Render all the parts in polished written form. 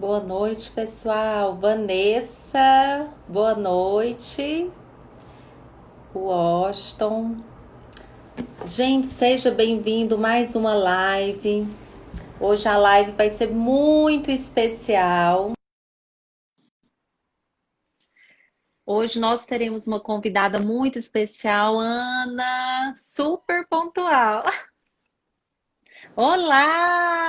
Boa noite, pessoal. Vanessa, boa noite. Washington. Gente, seja bem-vindo a mais uma live. Hoje a live vai ser muito especial. Hoje nós teremos uma convidada muito especial, Ana, super pontual. Olá!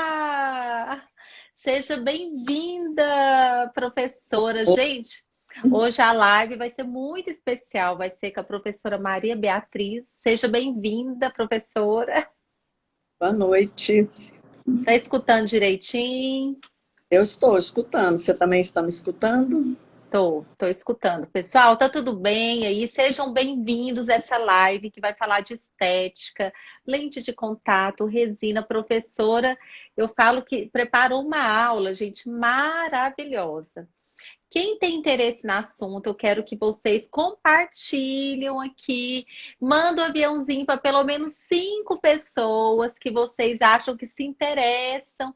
Seja bem-vinda, professora. Gente, hoje a live vai ser muito especial. Vai ser com a professora Maria Beatriz. Seja bem-vinda, professora. Boa noite. Tá escutando direitinho? Eu estou escutando. Você também está me escutando? Tô escutando. Pessoal, tá tudo bem aí? Sejam bem-vindos a essa live que vai falar de estética, lente de contato, resina. Professora, eu falo que preparou uma aula, gente, maravilhosa. Quem tem interesse no assunto, eu quero que vocês compartilhem aqui, manda um aviãozinho para pelo menos 5 pessoas que vocês acham que se interessam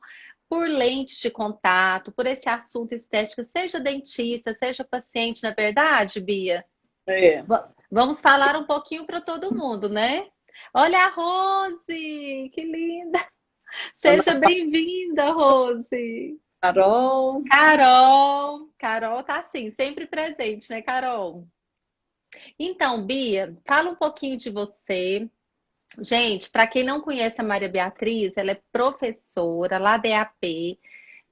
por lentes de contato, por esse assunto estético, seja dentista, seja paciente, na verdade, Bia? É. Vamos falar um pouquinho para todo mundo, né? Olha a Rose, que linda! Ana Seja bem-vinda, Rose. Carol. Carol tá assim, sempre presente, né, Carol? Então, Bia, fala um pouquinho de você. Gente, para quem não conhece a Maria Beatriz, ela é professora lá da EAP,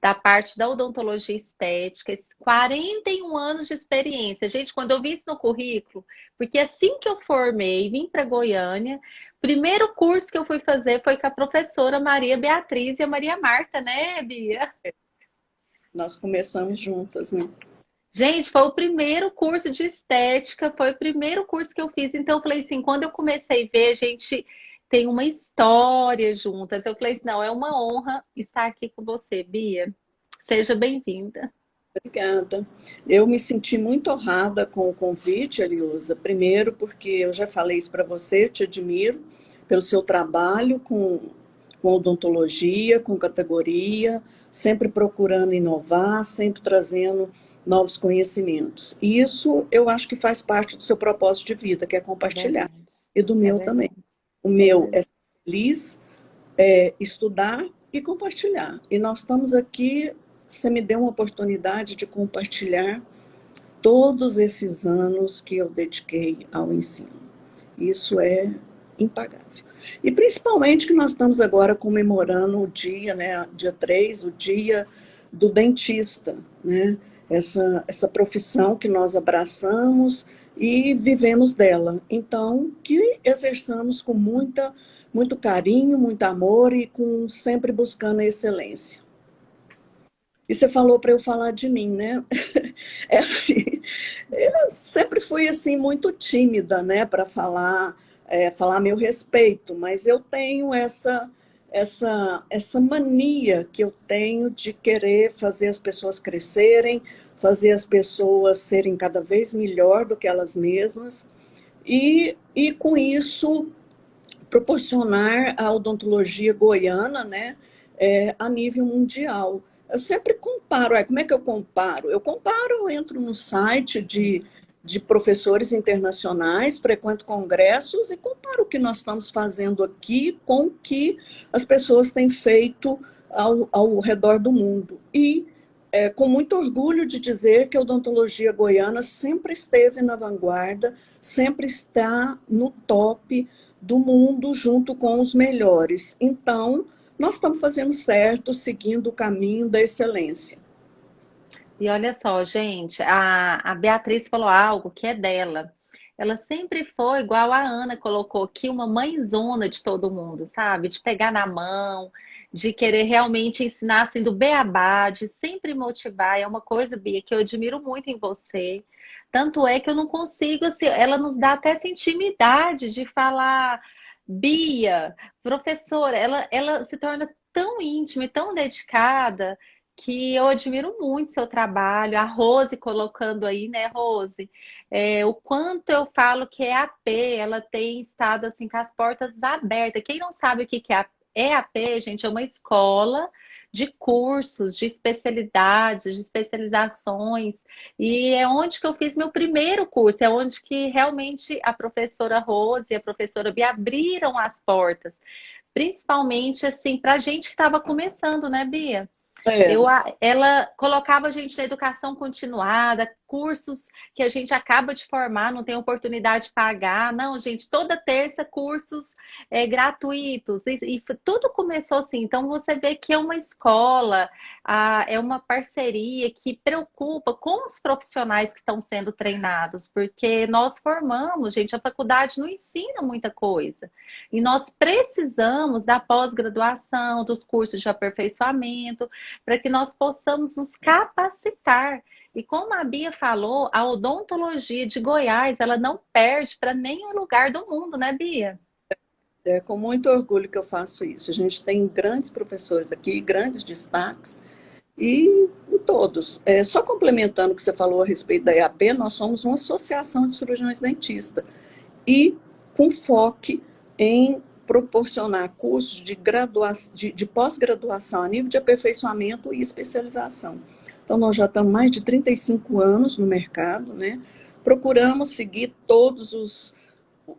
da parte da odontologia estética, 41 anos de experiência. Gente, quando eu vi isso no currículo, porque assim que eu formei, vim para Goiânia, primeiro curso que eu fui fazer foi com a professora Maria Beatriz e a Maria Marta, né, Bia? Nós começamos juntas, né? Gente, foi o primeiro curso de estética, foi o primeiro curso que eu fiz. Então, eu falei assim, quando eu comecei a ver, a gente tem uma história juntas. Eu falei assim, não, é uma honra estar aqui com você, Bia. Seja bem-vinda. Obrigada. Eu me senti muito honrada com o convite, Eliusa. Primeiro, porque eu já falei isso para você, eu te admiro pelo seu trabalho com odontologia, com categoria, sempre procurando inovar, sempre trazendo novos conhecimentos. E isso eu acho que faz parte do seu propósito de vida, que é É compartilhar. verdade, E do é meu também. verdade, O é meu é verdade. ser feliz, estudar e compartilhar. E nós estamos aqui, você me deu uma oportunidade de compartilhar todos esses anos que eu dediquei ao ensino. Isso é impagável. E principalmente que nós estamos agora comemorando o dia, né, dia 3, o dia do dentista, né? Essa profissão que nós abraçamos e vivemos dela. Então, que exerçamos com muito carinho, muito amor e com sempre buscando a excelência. E você falou para eu falar de mim, né? É assim, eu sempre fui assim muito tímida, né, para falar a meu respeito, mas eu tenho essa mania que eu tenho de querer fazer as pessoas crescerem, fazer as pessoas serem cada vez melhor do que elas mesmas e com isso proporcionar a odontologia goiana, né, a nível mundial. Eu sempre comparo, como é que eu comparo? Eu entro no site de professores internacionais, frequento congressos e comparo o que nós estamos fazendo aqui com o que as pessoas têm feito ao redor do mundo. E com muito orgulho de dizer que a odontologia goiana sempre esteve na vanguarda, sempre está no top do mundo junto com os melhores. Então, nós estamos fazendo certo, seguindo o caminho da excelência. E olha só, gente, a Beatriz falou algo que é dela. Ela sempre foi, igual a Ana colocou aqui, uma mãezona de todo mundo, sabe? De pegar na mão, de querer realmente ensinar assim do beabá, de sempre motivar. É uma coisa, Bia, que eu admiro muito em você. Tanto é que eu não consigo, assim, ela nos dá até essa intimidade de falar, Bia, professora, ela se torna tão íntima e tão dedicada que eu admiro muito seu trabalho, a Rose colocando aí, né, Rose? O quanto eu falo que é AP, ela tem estado assim com as portas abertas. Quem não sabe o que que é AP, gente, é uma escola de cursos, de especialidades, de especializações. E é onde que eu fiz meu primeiro curso, é onde que realmente a professora Rose e a professora Bia abriram as portas. Principalmente, assim, para a gente que estava começando, né, Bia? É, Ela colocava a gente na educação continuada, cursos que a gente acaba de formar, não tem oportunidade de pagar. Não, gente, toda terça cursos gratuitos. E tudo começou assim. Então você vê que é uma escola, é uma parceria que preocupa com os profissionais que estão sendo treinados, porque nós formamos, gente, a faculdade não ensina muita coisa. E nós precisamos da pós-graduação, dos cursos de aperfeiçoamento para que nós possamos nos capacitar. E como a Bia falou, a odontologia de Goiás, ela não perde para nenhum lugar do mundo, né, Bia? é com muito orgulho que eu faço isso. A gente tem grandes professores aqui, grandes destaques, e em todos. Só complementando o que você falou a respeito da EAP, nós somos uma associação de cirurgiões dentistas e com foco em proporcionar cursos de pós-graduação a nível de aperfeiçoamento e especialização. Então, nós já estamos mais de 35 anos no mercado, né? Procuramos seguir todos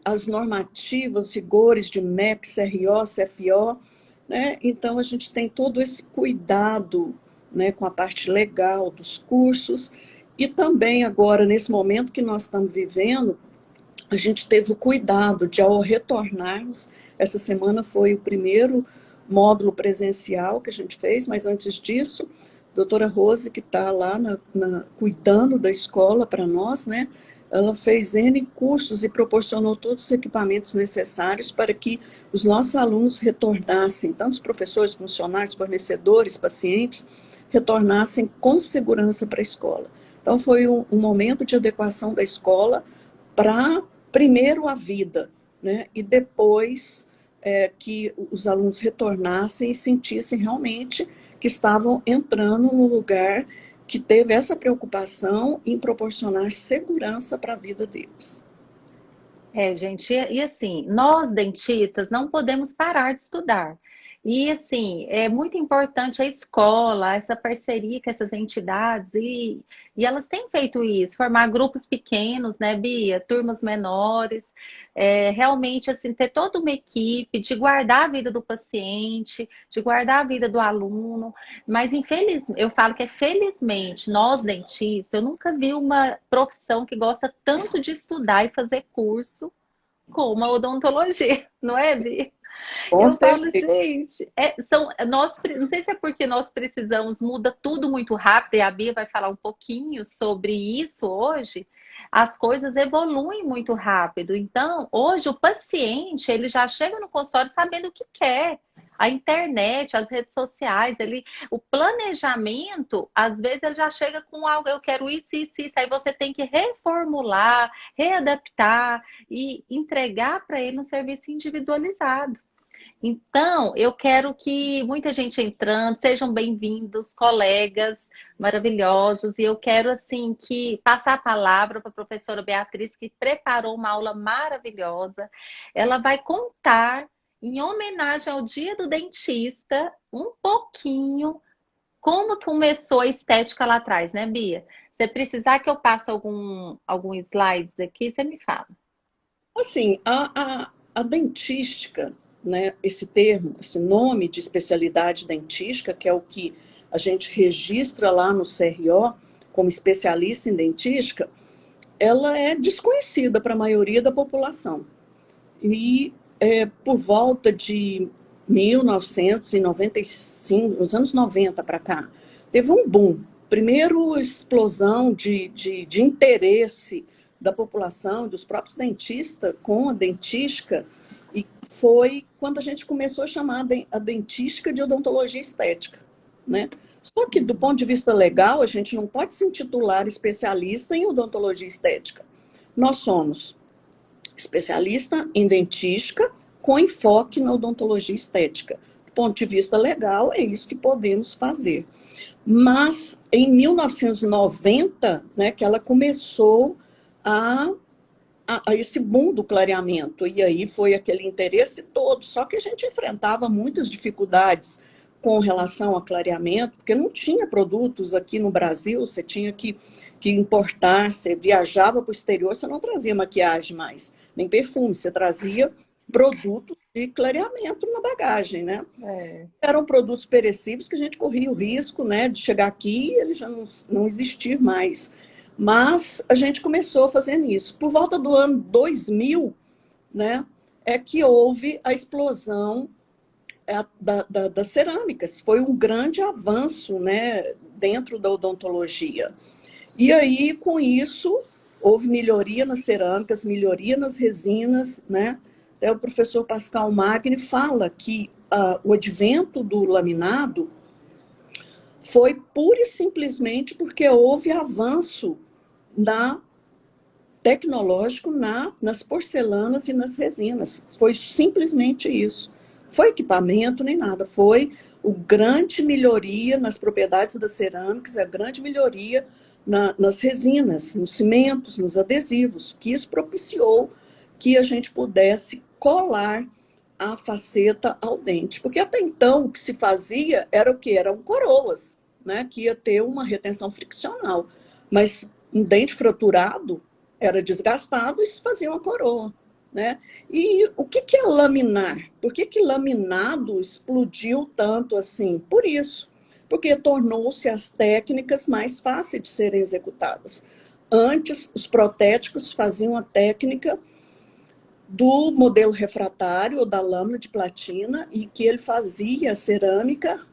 as normativas, rigores de MEC, CRO, CFO, né? Então, a gente tem todo esse cuidado, né, com a parte legal dos cursos, e também agora, nesse momento que nós estamos vivendo, a gente teve o cuidado de, ao retornarmos, essa semana foi o primeiro módulo presencial que a gente fez, mas antes disso, a doutora Rose, que está lá cuidando da escola para nós, né? Ela fez N cursos e proporcionou todos os equipamentos necessários para que os nossos alunos retornassem, tanto os professores, funcionários, fornecedores, pacientes, retornassem com segurança para a escola. Então, foi um momento de adequação da escola para primeiro a vida, né? E depois que os alunos retornassem e sentissem realmente que estavam entrando no lugar que teve essa preocupação em proporcionar segurança para a vida deles. Gente, e assim, nós dentistas não podemos parar de estudar. E assim, é muito importante a escola, essa parceria com essas entidades, e elas têm feito isso, formar grupos pequenos, né, Bia? Turmas menores, realmente assim, ter toda uma equipe de guardar a vida do paciente, de guardar a vida do aluno. Mas infelizmente, eu falo que é felizmente, nós dentistas, eu nunca vi uma profissão que gosta tanto de estudar e fazer curso como a odontologia, não é, Bi? Com Eu falo, certeza. gente, não sei se é porque nós precisamos, muda tudo muito rápido, e a Bia vai falar um pouquinho sobre isso hoje. As coisas evoluem muito rápido. Então, hoje o paciente, ele já chega no consultório sabendo o que quer. A internet, as redes sociais, o planejamento, às vezes ele já chega com algo, eu quero isso, isso, isso. Aí você tem que reformular, readaptar e entregar para ele um serviço individualizado. Então, eu quero que muita gente entrando, sejam bem-vindos, colegas maravilhosos, e eu quero assim que passar a palavra para a professora Beatriz, que preparou uma aula maravilhosa. Ela vai contar, em homenagem ao Dia do Dentista, um pouquinho como começou a estética lá atrás, né, Bia? Se precisar que eu passe algum slides aqui, você me fala. Assim, a dentística, né, esse termo, esse nome de especialidade dentística, que é o que a gente registra lá no CRO como especialista em dentística, ela é desconhecida para a maioria da população. E por volta de 1995, nos anos 90 para cá, teve um boom. Primeiro, explosão de interesse da população, dos próprios dentistas com a dentística, e foi quando a gente começou a chamar a dentística de odontologia estética, né? Só que, do ponto de vista legal, a gente não pode se intitular especialista em odontologia estética. Nós somos especialista em dentística com enfoque na odontologia estética. Do ponto de vista legal, é isso que podemos fazer. Mas, em 1990, né, que ela começou a esse boom do clareamento, e aí foi aquele interesse todo, só que a gente enfrentava muitas dificuldades com relação a clareamento, porque não tinha produtos aqui no Brasil, você tinha que importar, você viajava para o exterior, você não trazia maquiagem mais, nem perfume, você trazia produtos de clareamento na bagagem, né? É. Eram produtos perecíveis que a gente corria o risco, né, de chegar aqui e ele já não existir mais. Mas a gente começou fazendo isso. Por volta do ano 2000, né, é que houve a explosão das cerâmicas. Foi um grande avanço, né, dentro da odontologia. E aí, com isso, houve melhoria nas cerâmicas, melhoria nas resinas, né? Até o professor Pascal Magni fala que o advento do laminado foi pura e simplesmente porque houve avanço tecnológico nas porcelanas e nas resinas. Foi simplesmente isso. Foi equipamento nem nada, foi o grande melhoria nas propriedades das cerâmicas, a grande melhoria nas resinas, nos cimentos, nos adesivos, que isso propiciou que a gente pudesse colar a faceta ao dente. Porque até então o que se fazia era o quê? Eram coroas, né? Que ia ter uma retenção friccional. Mas um dente fraturado era desgastado e se fazia uma coroa, né? E o que é laminar? Por que laminado explodiu tanto assim? Por isso, porque tornou-se as técnicas mais fáceis de serem executadas. Antes, os protéticos faziam a técnica do modelo refratário ou da lâmina de platina e que ele fazia a cerâmica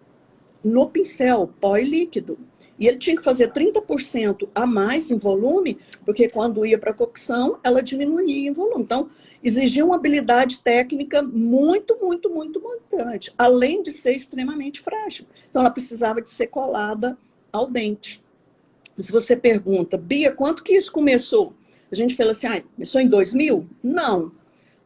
no pincel, pó e líquido. E ele tinha que fazer 30% a mais em volume, porque quando ia para a cocção, ela diminuía em volume. Então, exigia uma habilidade técnica muito, muito, muito, muito grande, além de ser extremamente frágil. Então, ela precisava de ser colada ao dente. Se você pergunta, Bia, quanto que isso começou? A gente fala assim, começou em 2000? Não,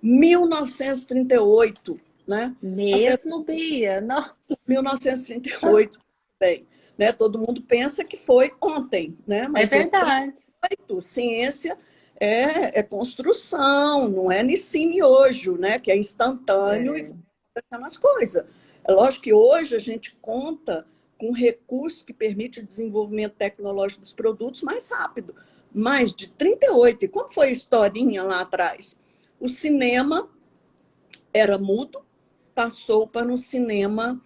1938, né? Mesmo, Bia? Não. 1938, bem, né? Todo mundo pensa que foi ontem, né? É Mas é verdade. 38. Ciência é construção, não é nesse miojo, né? Que é instantâneo e É, vai acontecendo as coisas. É lógico que hoje a gente conta com recursos que permitem o desenvolvimento tecnológico dos produtos mais rápido. Mas de 38, e como foi a historinha lá atrás? O cinema era mudo, passou para um cinema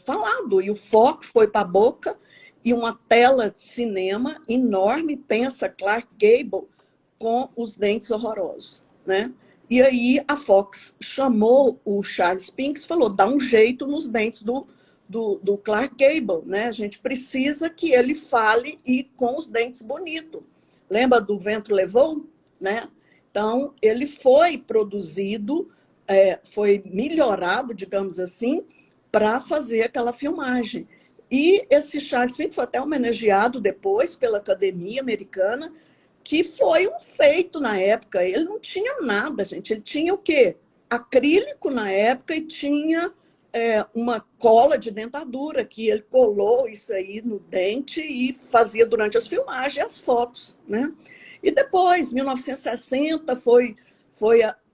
falado, e o foco foi para a boca, e uma tela de cinema enorme, pensa Clark Gable, com os dentes horrorosos, né? E aí a Fox chamou o Charles Pinks e falou, dá um jeito nos dentes do Clark Gable, né? A gente precisa que ele fale e com os dentes bonitos. Lembra do Vento Levou? Né? Então, ele foi produzido, foi melhorado, digamos assim, para fazer aquela filmagem. E esse Charles Smith foi até homenageado depois pela Academia Americana, que foi um feito na época. Ele não tinha nada, gente. Ele tinha o quê? Acrílico na época e tinha uma cola de dentadura, que ele colou isso aí no dente e fazia durante as filmagens as fotos, né? E depois, 1960,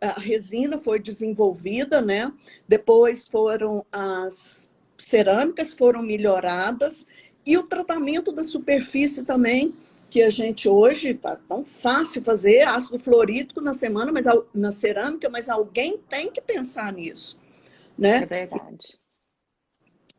a resina foi desenvolvida, né? Depois foram as cerâmicas foram melhoradas e o tratamento da superfície também, que a gente hoje tá tão fácil fazer ácido fluorídrico na cerâmica, mas alguém tem que pensar nisso, é né? verdade.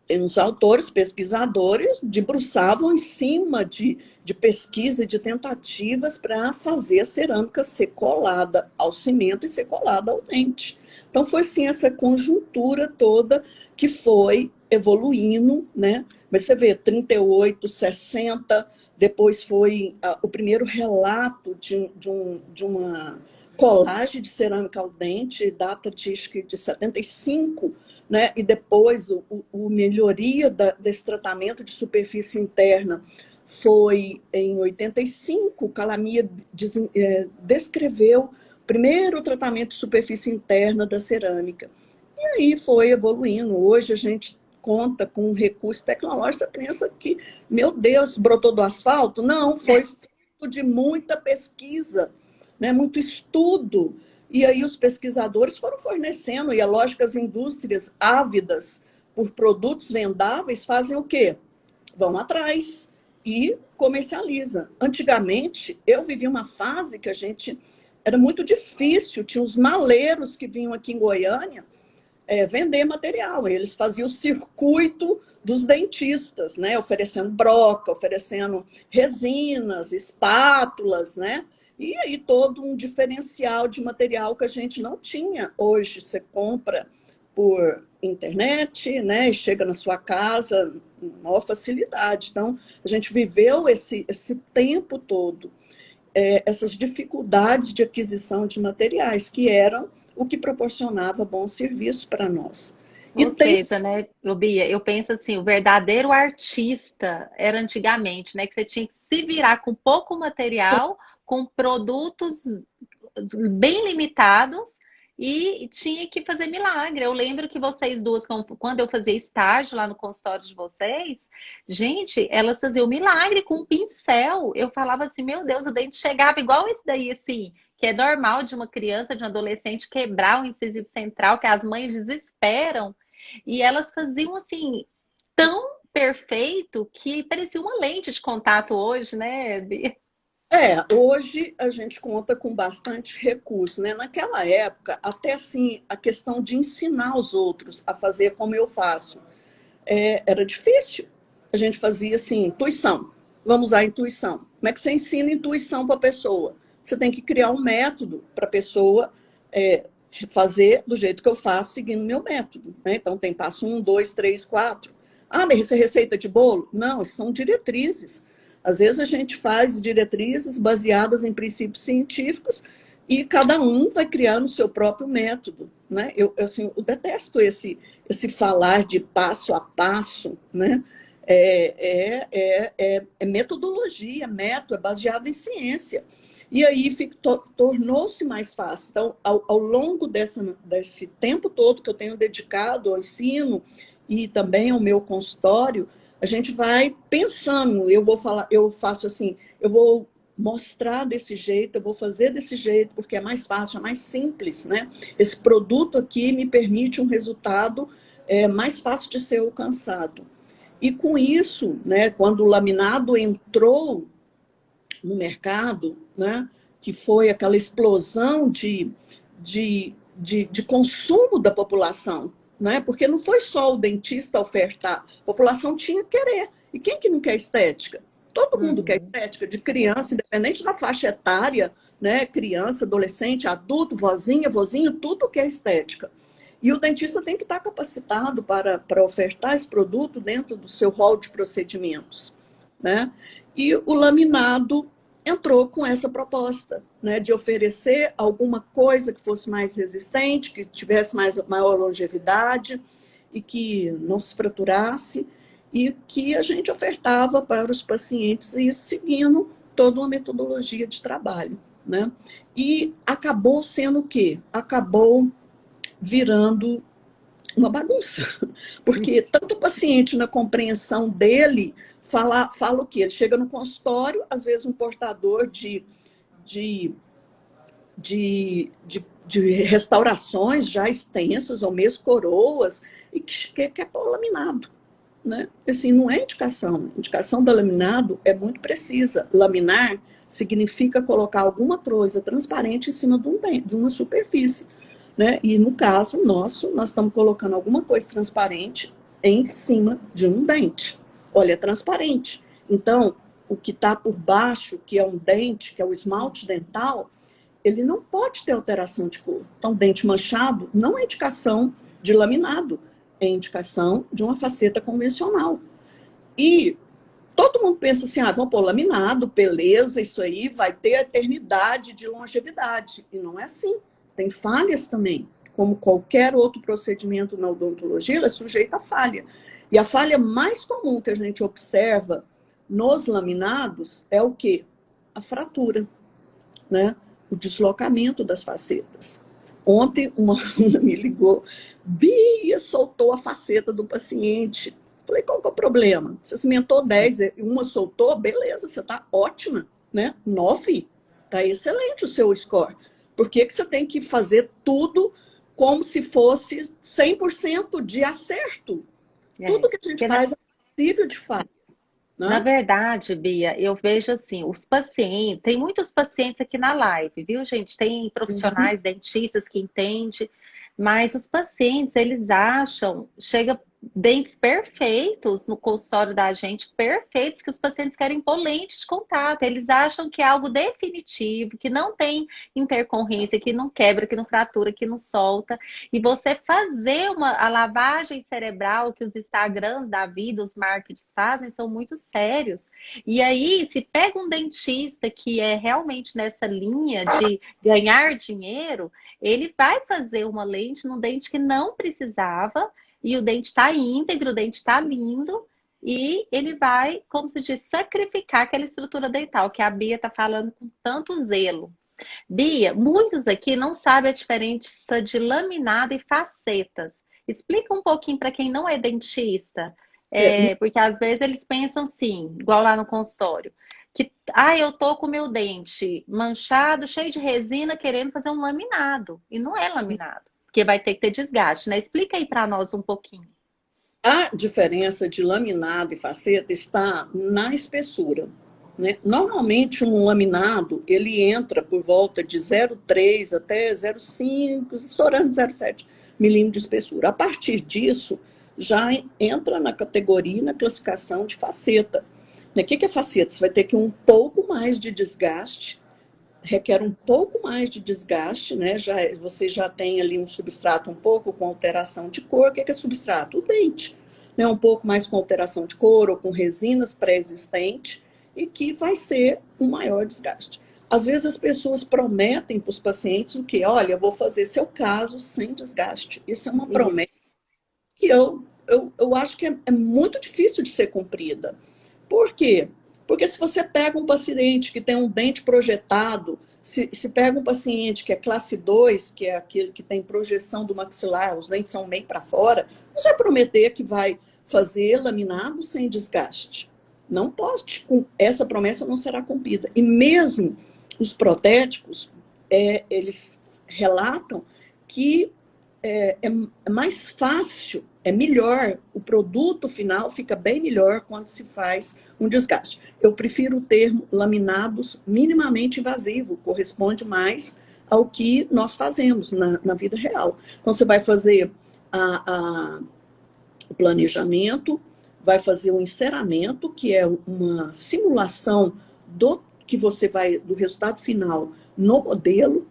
Tem uns autores, pesquisadores, debruçavam em cima de pesquisa e de tentativas para fazer a cerâmica ser colada ao cimento e ser colada ao dente. Então, foi assim essa conjuntura toda que foi evoluindo, né? Mas você vê, 38, 60, depois foi o primeiro relato de uma colagem de cerâmica ao dente, data de 75, né? E depois o melhoria desse tratamento de superfície interna foi em 85, Calamia descreveu o primeiro tratamento de superfície interna da cerâmica. E aí foi evoluindo. Hoje a gente conta com um recurso tecnológico, você pensa que, meu Deus, brotou do asfalto? Não, foi fruto de muita pesquisa, né? Muito estudo. E aí os pesquisadores foram fornecendo, e é lógico que as indústrias ávidas por produtos vendáveis, fazem o quê? Vão atrás e comercializa. Antigamente, eu vivi uma fase que a gente era muito difícil, tinha os maleiros que vinham aqui em Goiânia vender material. Eles faziam o circuito dos dentistas, né? Oferecendo broca, oferecendo resinas, espátulas, né? E aí todo um diferencial de material que a gente não tinha. Hoje você compra por internet, né? E chega na sua casa com maior facilidade. Então, a gente viveu esse tempo todo, essas dificuldades de aquisição de materiais, que eram o que proporcionava bom serviço para nós. E Ou tem, seja, né, Bia, eu penso assim, o verdadeiro artista era antigamente, né, que você tinha que se virar com pouco material, com produtos bem limitados e tinha que fazer milagre. Eu lembro que vocês duas, quando eu fazia estágio lá no consultório de vocês, gente, elas faziam milagre com um pincel. Eu falava assim, meu Deus, o dente chegava igual esse daí, assim, que é normal de uma criança, de um adolescente quebrar o incisivo central, que as mães desesperam. E elas faziam assim, tão perfeito que parecia uma lente de contato hoje, né, Bia? hoje a gente conta com bastante recurso, né? Naquela época, até assim, a questão de ensinar os outros a fazer como eu faço, era difícil. A gente fazia assim, intuição. Vamos usar a intuição. Como é que você ensina intuição para a pessoa? Você tem que criar um método para a pessoa fazer do jeito que eu faço, seguindo o meu método, né? Então, tem passo 1, 2, 3, 4. Ah, mas isso é receita de bolo? Não, isso são diretrizes. Às vezes a gente faz diretrizes baseadas em princípios científicos e cada um vai criando o seu próprio método, né? Eu detesto esse falar de passo a passo, né? É metodologia, método, é baseado em ciência. E aí tornou-se mais fácil. Então, ao longo desse tempo todo que eu tenho dedicado ao ensino e também ao meu consultório, a gente vai pensando, eu faço assim, eu vou mostrar desse jeito, eu vou fazer desse jeito, porque é mais fácil, é mais simples, né? Esse produto aqui me permite um resultado mais fácil de ser alcançado. E com isso, né, quando o laminado entrou no mercado, né, que foi aquela explosão de consumo da população, né, porque não foi só o dentista ofertar, a população tinha que querer. E quem que não quer estética? Todo mundo quer Uhum. estética, de criança, independente da faixa etária, né, criança, adolescente, adulto, vozinha, vozinho, tudo quer estética. E o dentista tem que estar capacitado para ofertar esse produto dentro do seu rol de procedimentos, né? E o laminado entrou com essa proposta, né, de oferecer alguma coisa que fosse mais resistente, que tivesse maior longevidade e que não se fraturasse, e que a gente ofertava para os pacientes, e seguindo toda uma metodologia de trabalho, né? E acabou sendo o quê? Acabou virando uma bagunça, porque tanto o paciente, na compreensão dele, fala o quê? Ele chega no consultório, às vezes um portador de, de restaurações já extensas, ou mesmo coroas, e que quer pôr laminado, né? Assim, não é indicação. A indicação do laminado é muito precisa. Laminar significa colocar alguma coisa transparente em cima de uma superfície, né? E no caso nosso, nós estamos colocando alguma coisa transparente em cima de um dente. Olha, é transparente. Então, o que está por baixo, que é um dente, que é o esmalte dental, ele não pode ter alteração de cor. Então, dente manchado não é indicação de laminado, é indicação de uma faceta convencional. E todo mundo pensa assim, vamos pôr laminado, beleza, isso aí vai ter a eternidade de longevidade. E não é assim. Tem falhas também. Como qualquer outro procedimento na odontologia, ela é sujeita a falha. E a falha mais comum que a gente observa nos laminados é o quê? A fratura, né? O deslocamento das facetas. Ontem, uma aluna me ligou, Bia, soltou a faceta do paciente. Falei, qual que é o problema? Você cimentou 10, uma soltou, beleza, você está ótima, né? 9, está excelente o seu score. Por que você tem que fazer tudo como se fosse 100% de acerto? Tudo É. que a gente Porque faz é possível de falha, na né? verdade, Bia, eu vejo assim, os pacientes, tem muitos pacientes aqui na live, viu, gente? Tem Uhum. profissionais, dentistas que entendem, mas os pacientes, eles acham, chega dentes perfeitos no consultório da gente, perfeitos, que os pacientes querem pôr lente de contato. Eles acham que é algo definitivo, que não tem intercorrência, que não quebra, que não fratura, que não solta. E você fazer a lavagem cerebral que os Instagrams da vida, os marketings fazem, são muito sérios. E aí, se pega um dentista que é realmente nessa linha de ganhar dinheiro, ele vai fazer uma lente no dente que não precisava, e o dente está íntegro, o dente está lindo, e ele vai, como se diz, sacrificar aquela estrutura dental que a Bia está falando com tanto zelo. Bia, muitos aqui não sabem a diferença de laminado e facetas. Explica um pouquinho para quem não é dentista, É, porque às vezes eles pensam assim, igual lá no consultório, que eu tô com meu dente manchado, cheio de resina, querendo fazer um laminado. E não é laminado, porque vai ter que ter desgaste, né? Explica aí para nós um pouquinho. a diferença de laminado e faceta está na espessura, né? Normalmente, um laminado, ele entra por volta de 0,3 até 0,5, estourando 0,7 milímetros de espessura. A partir disso, já entra na categoria, na classificação de faceta. O que é faceta? Você vai ter que um pouco mais de desgaste, requer um pouco mais de desgaste, né? Você já tem ali um substrato um pouco com alteração de cor. O que é substrato? O dente, né? Um pouco mais com alteração de cor ou com resinas pré-existentes e que vai ser um maior desgaste. Às vezes as pessoas prometem para os pacientes o que? Olha, eu vou fazer seu caso sem desgaste. Isso é uma promessa Isso. que eu acho que é muito difícil de ser cumprida. Por quê? Porque se você pega um paciente que tem um dente projetado, se pega um paciente que é classe 2, que é aquele que tem projeção do maxilar, os dentes são meio para fora, você vai prometer que vai fazer laminado sem desgaste. Não pode, essa promessa não será cumprida. E mesmo os protéticos, eles relatam que é mais fácil, é melhor, o produto final fica bem melhor quando se faz um desgaste. Eu prefiro o termo laminados minimamente invasivo, corresponde mais ao que nós fazemos na vida real. Então, você vai fazer o planejamento, vai fazer o enceramento, que é uma simulação do resultado final no modelo,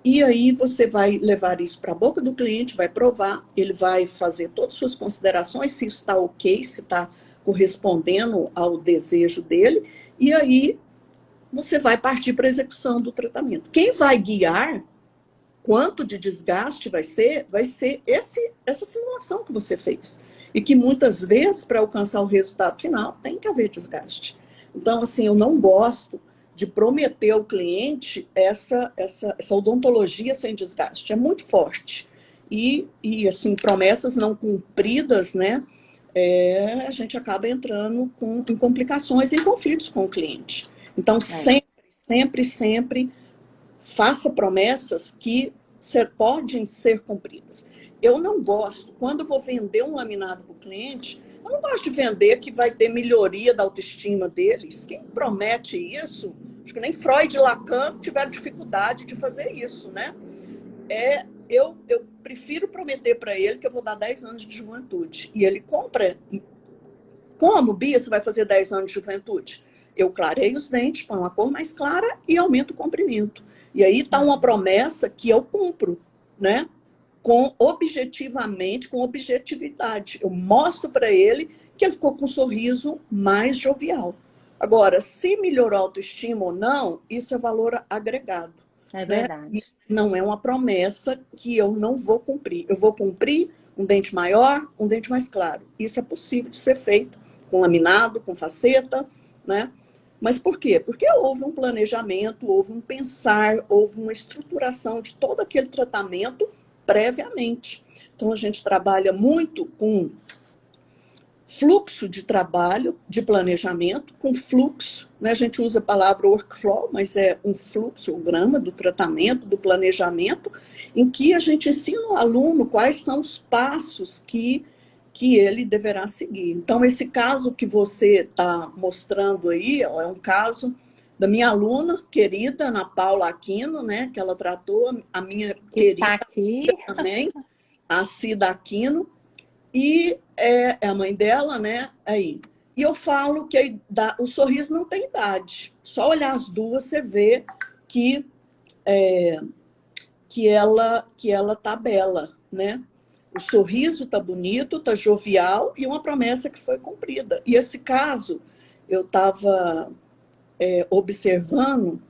e aí você vai levar isso para a boca do cliente, vai provar, ele vai fazer todas as suas considerações, se está ok, se está correspondendo ao desejo dele, e aí você vai partir para a execução do tratamento. Quem vai guiar quanto de desgaste vai ser essa simulação que você fez. E que muitas vezes, para alcançar o resultado final, tem que haver desgaste. Então, assim, eu não gosto de prometer ao cliente essa odontologia sem desgaste. É muito forte. Assim, promessas não cumpridas, né? A gente acaba entrando em complicações, em conflitos com o cliente. Então, É. sempre faça promessas que podem ser cumpridas. Eu não gosto, quando eu vou vender um laminado para o cliente, eu não gosto de vender que vai ter melhoria da autoestima deles. Quem promete isso, acho que nem Freud e Lacan tiveram dificuldade de fazer isso, né? Eu prefiro prometer para ele que eu vou dar 10 anos de juventude. E ele compra. Como, Bia, você vai fazer 10 anos de juventude? Eu clareio os dentes, põe uma cor mais clara e aumento o comprimento. E aí está uma promessa que eu cumpro, né? Objetivamente, com objetividade. Eu mostro para ele que ele ficou com um sorriso mais jovial. Agora, se melhorou a autoestima ou não, isso é valor agregado, É né? verdade. E não é uma promessa que eu não vou cumprir. Eu vou cumprir um dente maior, um dente mais claro. Isso é possível de ser feito com laminado, com faceta, né? Mas por quê? Porque houve um planejamento, houve um pensar, houve uma estruturação de todo aquele tratamento previamente. Então, a gente trabalha muito com fluxo de trabalho, de planejamento, com fluxo, né? A gente usa a palavra workflow, mas é um fluxograma do tratamento, do planejamento, em que a gente ensina o aluno quais são os passos que que ele deverá seguir. Então, esse caso que você está mostrando aí, ó, é um caso da minha aluna querida, Ana Paula Aquino, né, que ela tratou, a minha Que está querida aqui. também, a Cida Aquino, e é a mãe dela, né, aí. E eu falo que o sorriso não tem idade. Só olhar as duas, você vê que, que ela tá bela, né? O sorriso tá bonito, tá jovial e uma promessa que foi cumprida. E esse caso, eu estava observando,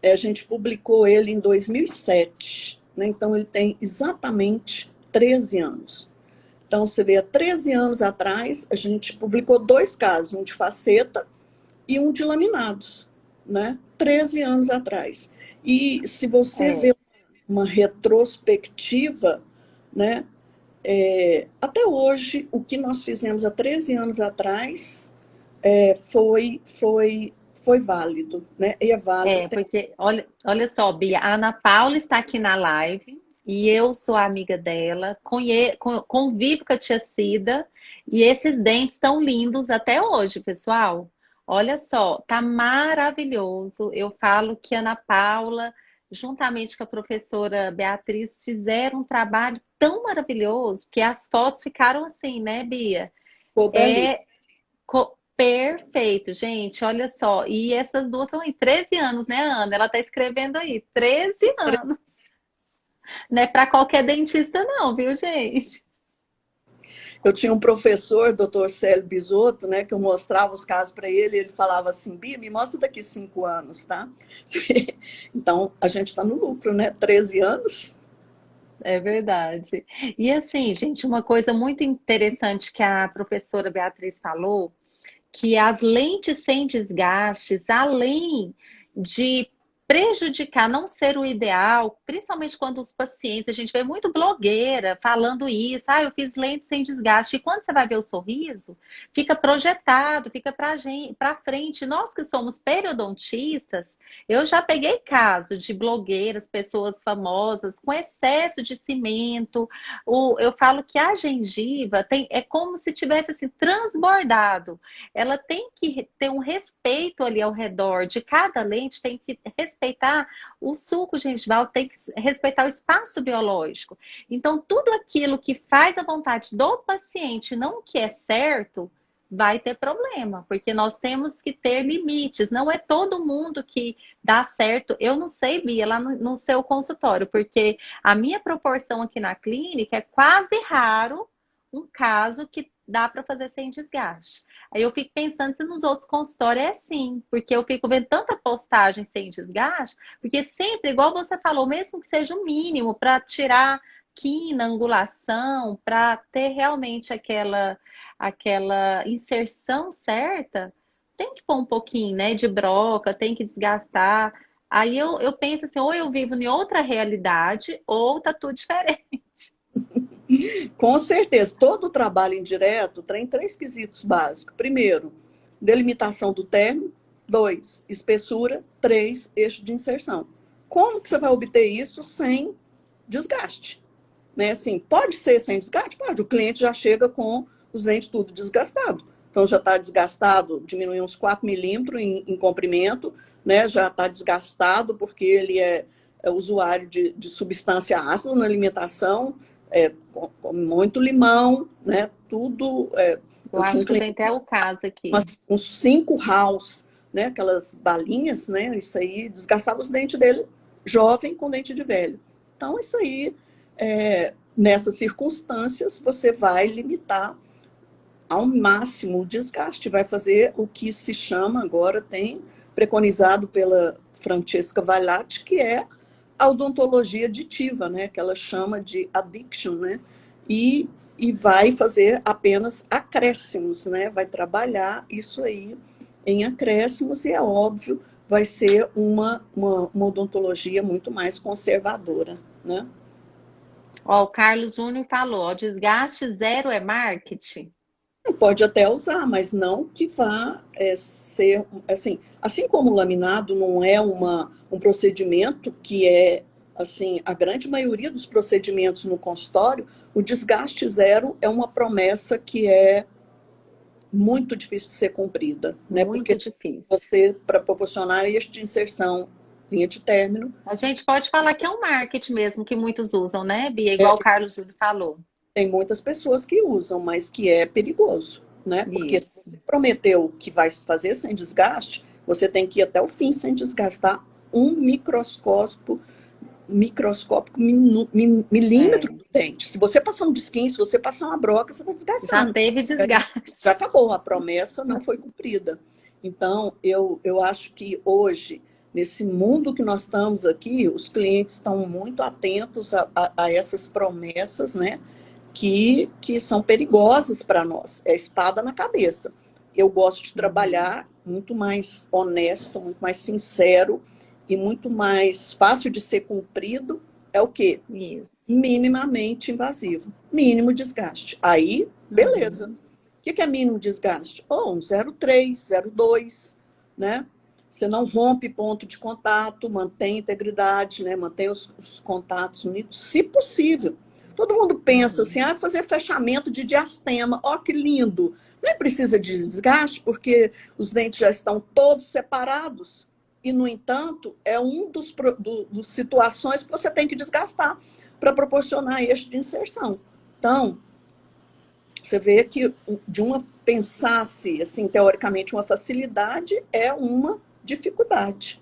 a gente publicou ele em 2007, né? Então ele tem exatamente 13 anos. Então, você vê, há 13 anos atrás, a gente publicou 2 casos, um de faceta e um de laminados, né? 13 anos atrás. E se você É. vê uma retrospectiva, né? Até hoje, o que nós fizemos há 13 anos atrás foi válido, né? E é válido. Porque olha só, Bia, a Ana Paula está aqui na live e eu sou amiga dela, convivo com a tia Cida e esses dentes estão lindos até hoje, pessoal. Olha só, tá maravilhoso. Eu falo que a Ana Paula, juntamente com a professora Beatriz, fizeram um trabalho tão maravilhoso que as fotos ficaram assim, né, Bia? Ficou belíssimo. É Perfeito, gente. Olha só. E essas duas estão aí, 13 anos, né, Ana? Ela tá escrevendo aí, 13 anos. Não é para qualquer dentista, não, viu, gente? Eu tinha um professor, doutor Célio Bisotto, né, que eu mostrava os casos para ele, e ele falava assim, Bia, me mostra daqui 5 anos, tá? Então, a gente está no lucro, né? 13 anos. É verdade. E assim, gente, uma coisa muito interessante que a professora Beatriz falou, que as lentes sem desgastes, além de prejudicar, não ser o ideal, principalmente quando os pacientes, a gente vê muito blogueira falando isso, eu fiz lente sem desgaste, e quando você vai ver o sorriso, fica projetado, fica para frente. Nós que somos periodontistas, eu já peguei casos de blogueiras, pessoas famosas com excesso de cimento. Eu falo que a gengiva é como se tivesse assim transbordado. Ela tem que ter um respeito ali ao redor de cada lente, tem que respeitar o suco gengival, tem que respeitar o espaço biológico. Então, tudo aquilo que faz a vontade do paciente, não o que é certo, vai ter problema, porque nós temos que ter limites. Não é todo mundo que dá certo. Eu não sei, Bia, lá no seu consultório, porque a minha proporção aqui na clínica é quase raro um caso que dá para fazer sem desgaste. Aí eu fico pensando se nos outros consultórios é assim, porque eu fico vendo tanta postagem sem desgaste, porque sempre, igual você falou, mesmo que seja o mínimo para tirar quina, angulação, para ter realmente aquela inserção certa, tem que pôr um pouquinho, né, de broca, tem que desgastar. Aí eu penso assim, ou eu vivo em outra realidade, ou tá tudo diferente. Com certeza, todo trabalho indireto tem 3 quesitos básicos. Primeiro, delimitação do término. 2, espessura. 3, eixo de inserção. Como que você vai obter isso sem desgaste? Né? Assim, pode ser sem desgaste? Pode. O cliente já chega com os dentes tudo desgastado. Então, já está desgastado, diminuiu uns 4 milímetros em comprimento, né? Já está desgastado porque ele é usuário de substância ácida na alimentação, com muito limão, né? Tudo. Eu Eu tinha um acho que tem cliente, até o caso aqui. uns 5 house, né? Aquelas balinhas, né? Isso aí desgastava os dentes dele, jovem com dente de velho. Então, isso aí, nessas circunstâncias, você vai limitar ao máximo o desgaste, vai fazer o que se chama agora, tem preconizado pela Francesca Vailate, que é a odontologia aditiva, né, que ela chama de addiction, né, e vai fazer apenas acréscimos, né, vai trabalhar isso aí em acréscimos e é óbvio, vai ser uma odontologia muito mais conservadora, né. Ó, o Carlos Júnior falou, ó, desgaste zero é marketing. Pode até usar, mas não que vá ser assim como o laminado não é um procedimento que é assim a grande maioria dos procedimentos no consultório, O desgaste zero é uma promessa que é muito difícil de ser cumprida, né? Muito Porque difícil. você, para proporcionar eixo de inserção, linha de término, A gente pode falar que é um marketing mesmo que muitos usam, né, Bia? Igual o Carlos Júlio falou. tem muitas pessoas que usam, mas que é perigoso, né? Porque se Isso. você prometeu que vai fazer sem desgaste, você tem que ir até o fim sem desgastar um microscópico milímetro É. do dente. Se você passar um disquinho, se você passar uma broca, você está Já desgastando. teve Aí já desgaste. acabou, a promessa não foi cumprida. Então, eu acho que hoje, nesse mundo que nós estamos aqui, os clientes estão muito atentos a essas promessas, né? Que são perigosas para nós. É espada na cabeça. Eu gosto de Uhum. trabalhar muito mais honesto, muito mais sincero e muito mais fácil de ser cumprido. É o quê? Isso. Minimamente invasivo. Mínimo desgaste. Aí, beleza. Uhum. O que é mínimo desgaste? Um 0,3, 0,2, né? Você não rompe ponto de contato, mantém integridade, né? Mantém os contatos unidos, se possível. Todo mundo pensa assim, Uhum. ah, fazer fechamento de diastema, ó, que lindo. Não é precisa de desgaste, porque os dentes já estão todos separados. E, no entanto, é um dos situações que você tem que desgastar para proporcionar eixo de inserção. Então, você vê que de uma pensar-se, assim, teoricamente, uma facilidade é uma dificuldade.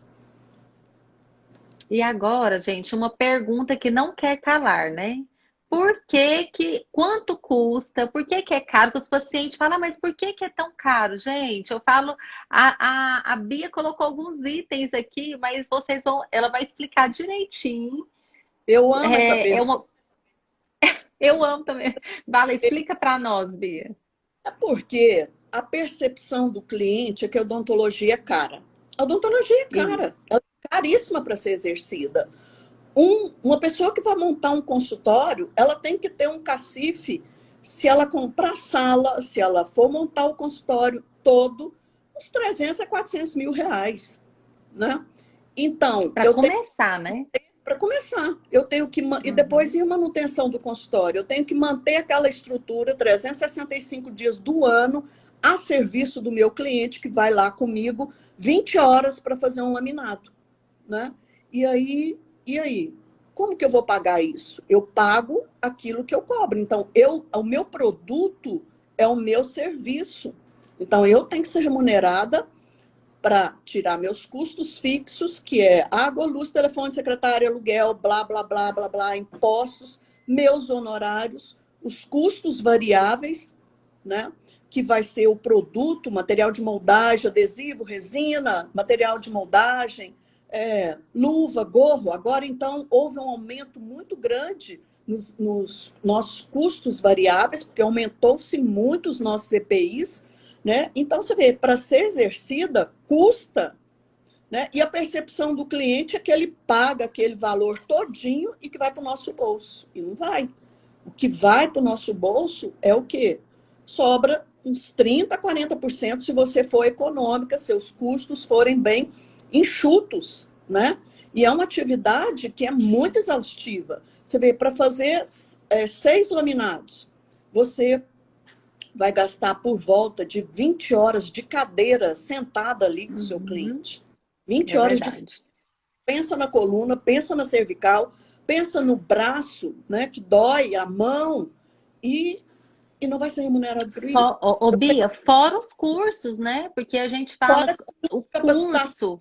E agora, gente, uma pergunta que não quer calar, né? Quanto custa? Por que que é caro? Porque os pacientes falam, "Ah, mas por que que é tão caro, gente?" Eu falo, a Bia colocou alguns itens aqui, mas ela vai explicar direitinho. Eu amo essa É, pergunta. eu amo também. Vala, explica para nós, Bia. É porque a percepção do cliente é que a odontologia é cara. A odontologia é Isso. cara, ela é caríssima para ser exercida. Uma pessoa que vai montar um consultório, ela tem que ter um cacife. Se ela comprar sala, se ela for montar o consultório todo, uns 300 a 400 mil reais, né? Então, Para eu tenho começar, né? para começar, eu tenho que e depois Uhum. ir a manutenção do consultório, eu tenho que manter aquela estrutura 365 dias do ano a serviço do meu cliente que vai lá comigo 20 horas para fazer um laminado, né? E aí, e aí, como que eu vou pagar isso? Eu pago aquilo que eu cobro. Então, o meu produto é o meu serviço. Então, eu tenho que ser remunerada para tirar meus custos fixos, que é água, luz, telefone, secretária, aluguel, blá, blá, blá, blá, blá, impostos, meus honorários, os custos variáveis, né? Que vai ser o produto, material de moldagem, adesivo, resina, material de moldagem, luva, gorro. Agora, então, houve um aumento muito grande nos nossos custos variáveis, porque aumentou-se muito os nossos EPIs, né? Então, você vê, para ser exercida, custa, né? E a percepção do cliente é que ele paga aquele valor todinho e que vai para o nosso bolso. E não vai. O que vai para o nosso bolso é o quê? Sobra uns 30%, 40% se você for econômica, seus custos forem bem enxutos, né? E é uma atividade que é muito exaustiva. Você vê, para fazer 6 laminados, você vai gastar por volta de 20 horas de cadeira sentada ali com o seu Uhum. cliente. 20 É horas de. verdade. Pensa na coluna, pensa na cervical, pensa no braço, né, que dói, a mão, e, e não vai ser remunerado por isso. Bia, fora os cursos, né? Porque a gente fala Fora o capacitação, curso.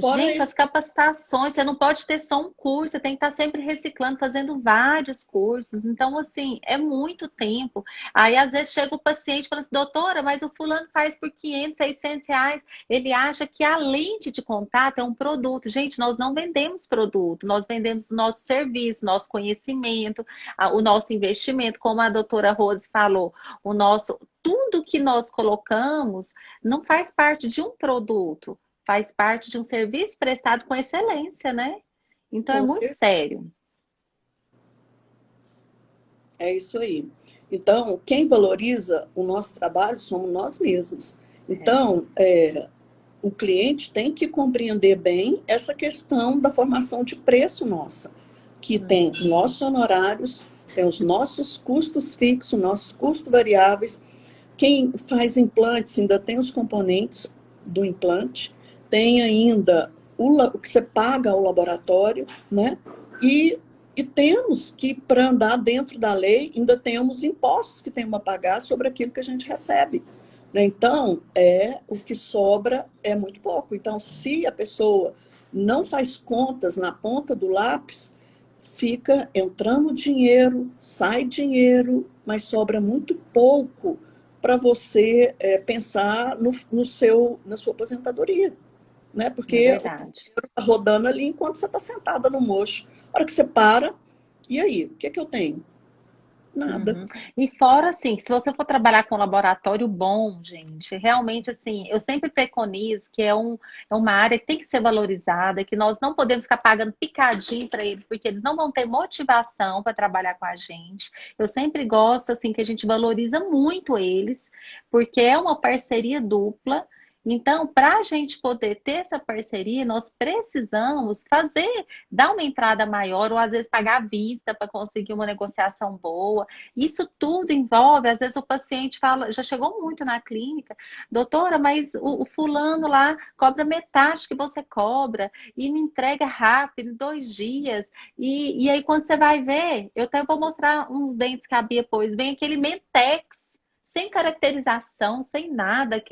fora Gente, as esse. capacitações, você não pode ter só um curso, você tem que estar sempre reciclando, fazendo vários cursos. Então, assim, é muito tempo. Aí, às vezes, chega o paciente e fala assim, doutora, mas o fulano faz por 500, 600 reais. Ele acha que a lente de contato é um produto. Gente, nós não vendemos produto, nós vendemos o nosso serviço, nosso conhecimento, o nosso investimento. Como a doutora Rose falou, tudo que nós colocamos não faz parte de um produto, faz parte de um serviço prestado com excelência, né? Então é Com muito certeza, sério. é isso aí. Então, quem valoriza o nosso trabalho somos nós mesmos. É. Então, o cliente tem que compreender bem essa questão da formação de preço nossa, que tem Uhum. nossos honorários, Tem os nossos custos fixos, nossos custos variáveis. Quem faz implantes ainda tem os componentes do implante, tem ainda o que você paga ao laboratório, né? E temos que, para andar dentro da lei, ainda temos impostos que temos a pagar sobre aquilo que a gente recebe. Né? Então, o que sobra é muito pouco. Então, se a pessoa não faz contas na ponta do lápis, fica entrando dinheiro, sai dinheiro, mas sobra muito pouco para você pensar na sua aposentadoria. Né? É Porque o verdade. dinheiro está rodando ali enquanto você está sentada no mocho. A hora que você para, e aí? O que é que eu tenho? Nada. Uhum. E fora, assim, se você for trabalhar com um laboratório bom, gente, realmente, assim, eu sempre preconizo que é uma área que tem que ser valorizada, que nós não podemos ficar pagando picadinho para eles, porque eles não vão ter motivação para trabalhar com a gente. Eu sempre gosto, assim, que a gente valoriza muito eles, porque é uma parceria dupla. Então, para a gente poder ter essa parceria, nós precisamos dar uma entrada maior, ou às vezes pagar à vista para conseguir uma negociação boa. Isso tudo envolve, às vezes o paciente fala, já chegou muito na clínica, doutora, mas o fulano lá cobra metade que você cobra e me entrega rápido, em 2 dias. E aí, quando você vai ver, eu até vou mostrar uns dentes que a Bia pôs, vem aquele Mentex, sem caracterização, sem nada,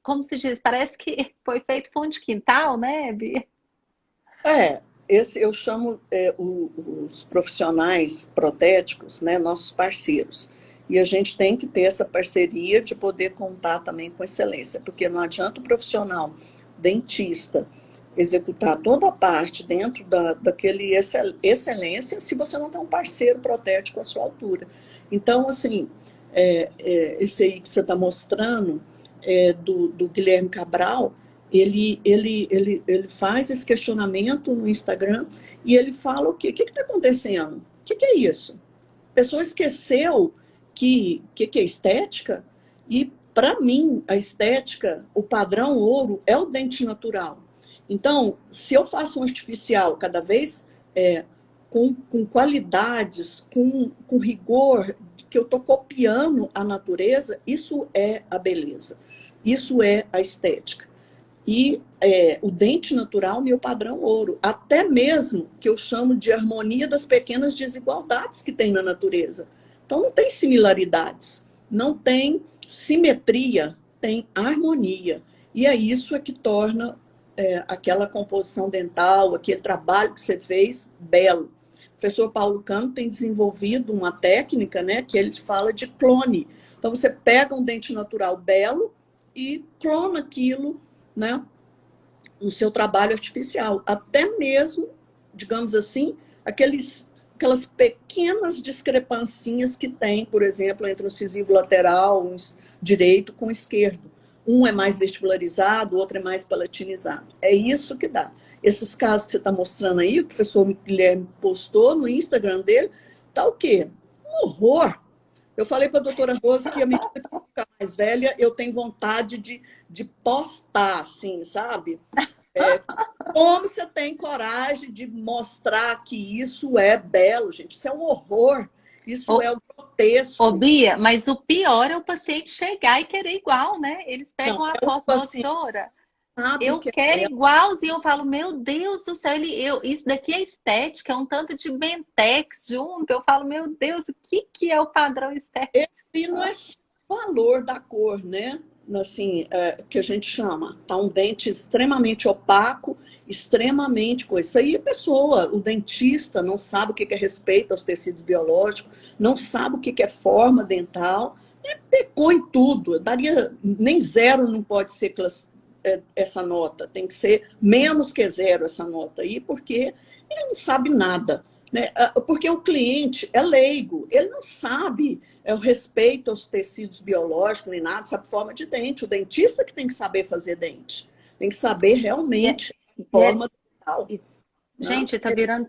como se diz, parece que foi feito fundo de quintal, né, Bia? Esse eu chamo os profissionais protéticos, né, nossos parceiros. E a gente tem que ter essa parceria de poder contar também com excelência, porque não adianta o profissional dentista executar toda a parte dentro daquele excelência se você não tem um parceiro protético à sua altura. Então, assim, esse aí que você está mostrando, do Guilherme Cabral, ele faz esse questionamento no Instagram e ele fala o quê? O que está acontecendo? O que é isso? A pessoa esqueceu que é estética e, para mim, a estética, o padrão ouro é o dente natural. Então, se eu faço um artificial cada vez com qualidades, com rigor, que eu estou copiando a natureza, isso é a beleza. Isso é a estética. E o dente natural, meu padrão ouro. Até mesmo que eu chamo de harmonia das pequenas desigualdades que tem na natureza. Então, não tem similaridades, não tem simetria, tem harmonia. E é isso que torna aquela composição dental, aquele trabalho que você fez, belo. O professor Paulo Cano tem desenvolvido uma técnica, né, que ele fala de clone. Então, você pega um dente natural belo e clona aquilo, né, no seu trabalho artificial. Até mesmo, digamos assim, aquelas pequenas discrepâncias que tem, por exemplo, entre o incisivo lateral direito com o esquerdo. Um é mais vestibularizado, o outro é mais palatinizado. É isso que dá. Esses casos que você está mostrando aí, o professor Guilherme postou no Instagram dele, tá o quê? Um horror. Eu falei para a doutora Rosa que, à medida que eu ficar mais velha, eu tenho vontade de postar, assim, sabe? Como você tem coragem de mostrar que isso é belo, gente? Isso é um horror. Isso é o Ô, grotesco. Bia, mas o pior é o paciente chegar e querer igual, né? Eles Não, pegam a é o foto, paciente doutora, sabe eu que é quero belo. igualzinho. Eu falo, meu Deus do céu, isso daqui é estética, é um tanto de Bentex junto. Eu falo, meu Deus, o que que é o padrão estético? E não é só o valor da cor, né? Assim, que a gente chama. Tá um dente extremamente opaco, extremamente coisa. Isso aí a pessoa, o dentista, não sabe o que é respeito aos tecidos biológicos, não sabe o que é forma dental, pecou em tudo. Daria nem zero, não pode ser essa nota, tem que ser menos que zero essa nota aí, porque ele não sabe nada. Né? Porque o cliente é leigo, ele não sabe o respeito aos tecidos biológicos nem nada, sabe forma de dente. O dentista que tem que saber fazer dente, tem que saber E é, realmente e é- forma dental. e- Né? Gente, tá virando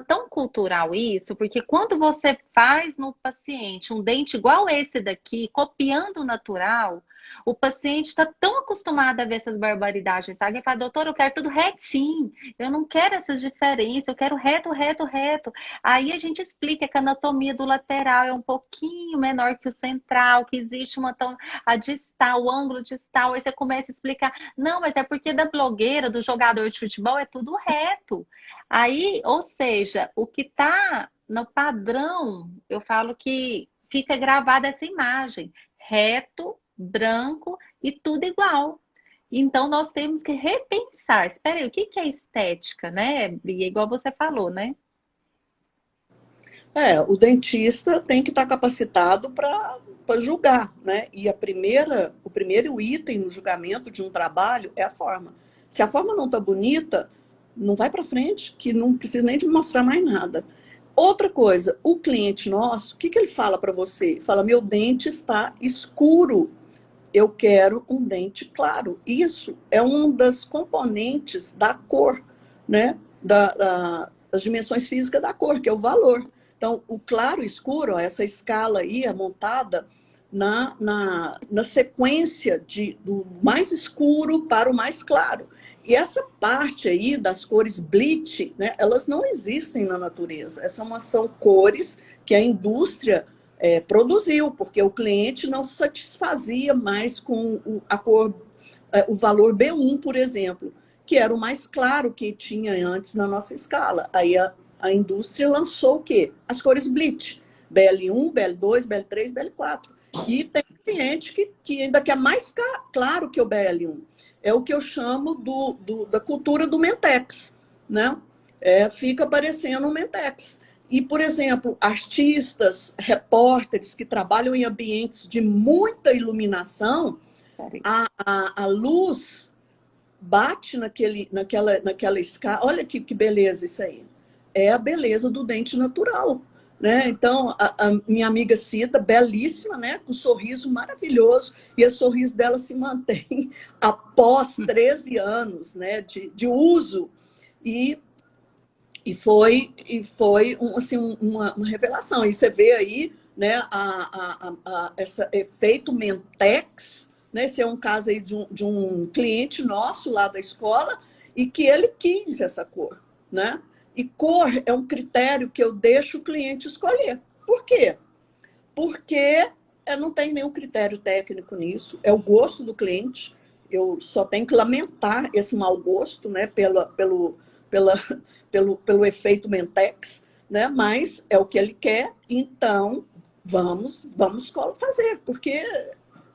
tão cultural isso, porque quando você faz no paciente um dente igual esse daqui, copiando o natural, O paciente está tão acostumado a ver essas barbaridades, sabe? Ele fala, doutor, eu quero tudo retinho, eu não quero essas diferenças, eu quero reto, reto, reto. Aí a gente explica que a anatomia do lateral é um pouquinho menor que o central, que existe a distal, o ângulo distal. Aí você começa a explicar, não, mas é porque da blogueira, do jogador de futebol, é tudo reto. Aí, ou seja, o que está no padrão, eu falo que fica gravada essa imagem, reto, branco e tudo igual. Então, nós temos que repensar. Espera aí, o que é estética, né? Bia? Igual você falou, né? O dentista tem que estar capacitado para julgar, né? E o primeiro item no julgamento de um trabalho é a forma. Se a forma não está bonita, não vai para frente, que não precisa nem de mostrar mais nada. Outra coisa, o cliente nosso, o que ele fala para você? Fala, meu dente está escuro, eu quero um dente claro. Isso é um das componentes da cor, né? Das dimensões físicas da cor, que é o valor. Então, o claro e escuro, ó, essa escala aí é montada na sequência do mais escuro para o mais claro. E essa parte aí das cores bleach, né, elas não existem na natureza. Essas são cores que a indústria produziu, porque o cliente não se satisfazia mais com a cor, o valor B1, por exemplo, que era o mais claro que tinha antes na nossa escala. Aí a indústria lançou o quê? As cores bleach, BL1, BL2, BL3, BL4. E tem cliente que ainda quer mais claro que o BL1. É o que eu chamo da cultura do Mentex, né? Fica parecendo um Mentex. E, por exemplo, artistas, repórteres que trabalham em ambientes de muita iluminação, a luz bate naquela escala. Olha que beleza isso aí. É a beleza do dente natural. Né? Então, a minha amiga Cida, belíssima, né? Com um sorriso maravilhoso, e o sorriso dela se mantém após 13 anos, né? de uso. E foi assim, uma revelação. E você vê aí, né, esse efeito Mentex, né? Esse é um caso aí de um cliente nosso lá da escola, e que ele quis essa cor, né? E cor é um critério que eu deixo o cliente escolher. Por quê? Porque não tem nenhum critério técnico nisso, é o gosto do cliente. Eu só tenho que lamentar esse mau gosto, né, pela, pelo efeito Mentex, né, mas é o que ele quer, então vamos fazer, porque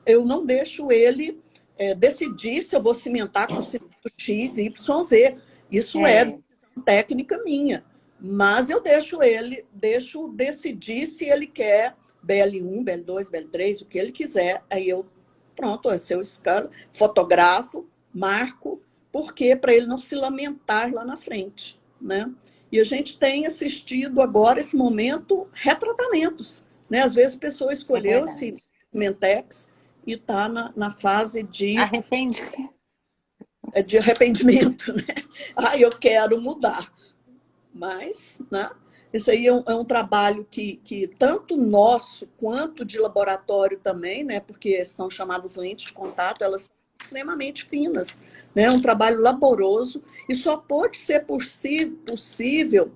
eu não deixo ele decidir se eu vou cimentar com cimento X, Y, Z. Isso é decisão técnica minha, mas eu deixo decidir se ele quer BL1, BL2, BL3, o que ele quiser, aí eu, pronto, é seu escala, fotografo, marco, porque para ele não se lamentar lá na frente, né? E a gente tem assistido agora, esse momento, retratamentos, né? Às vezes a pessoa escolheu esse Mentex e está na fase de arrependimento, né? Eu quero mudar. Mas, né, isso aí é um trabalho que tanto nosso quanto de laboratório também, né, porque são chamadas lentes de contato, elas são extremamente finas, né, um trabalho laboroso, e só pode ser possível,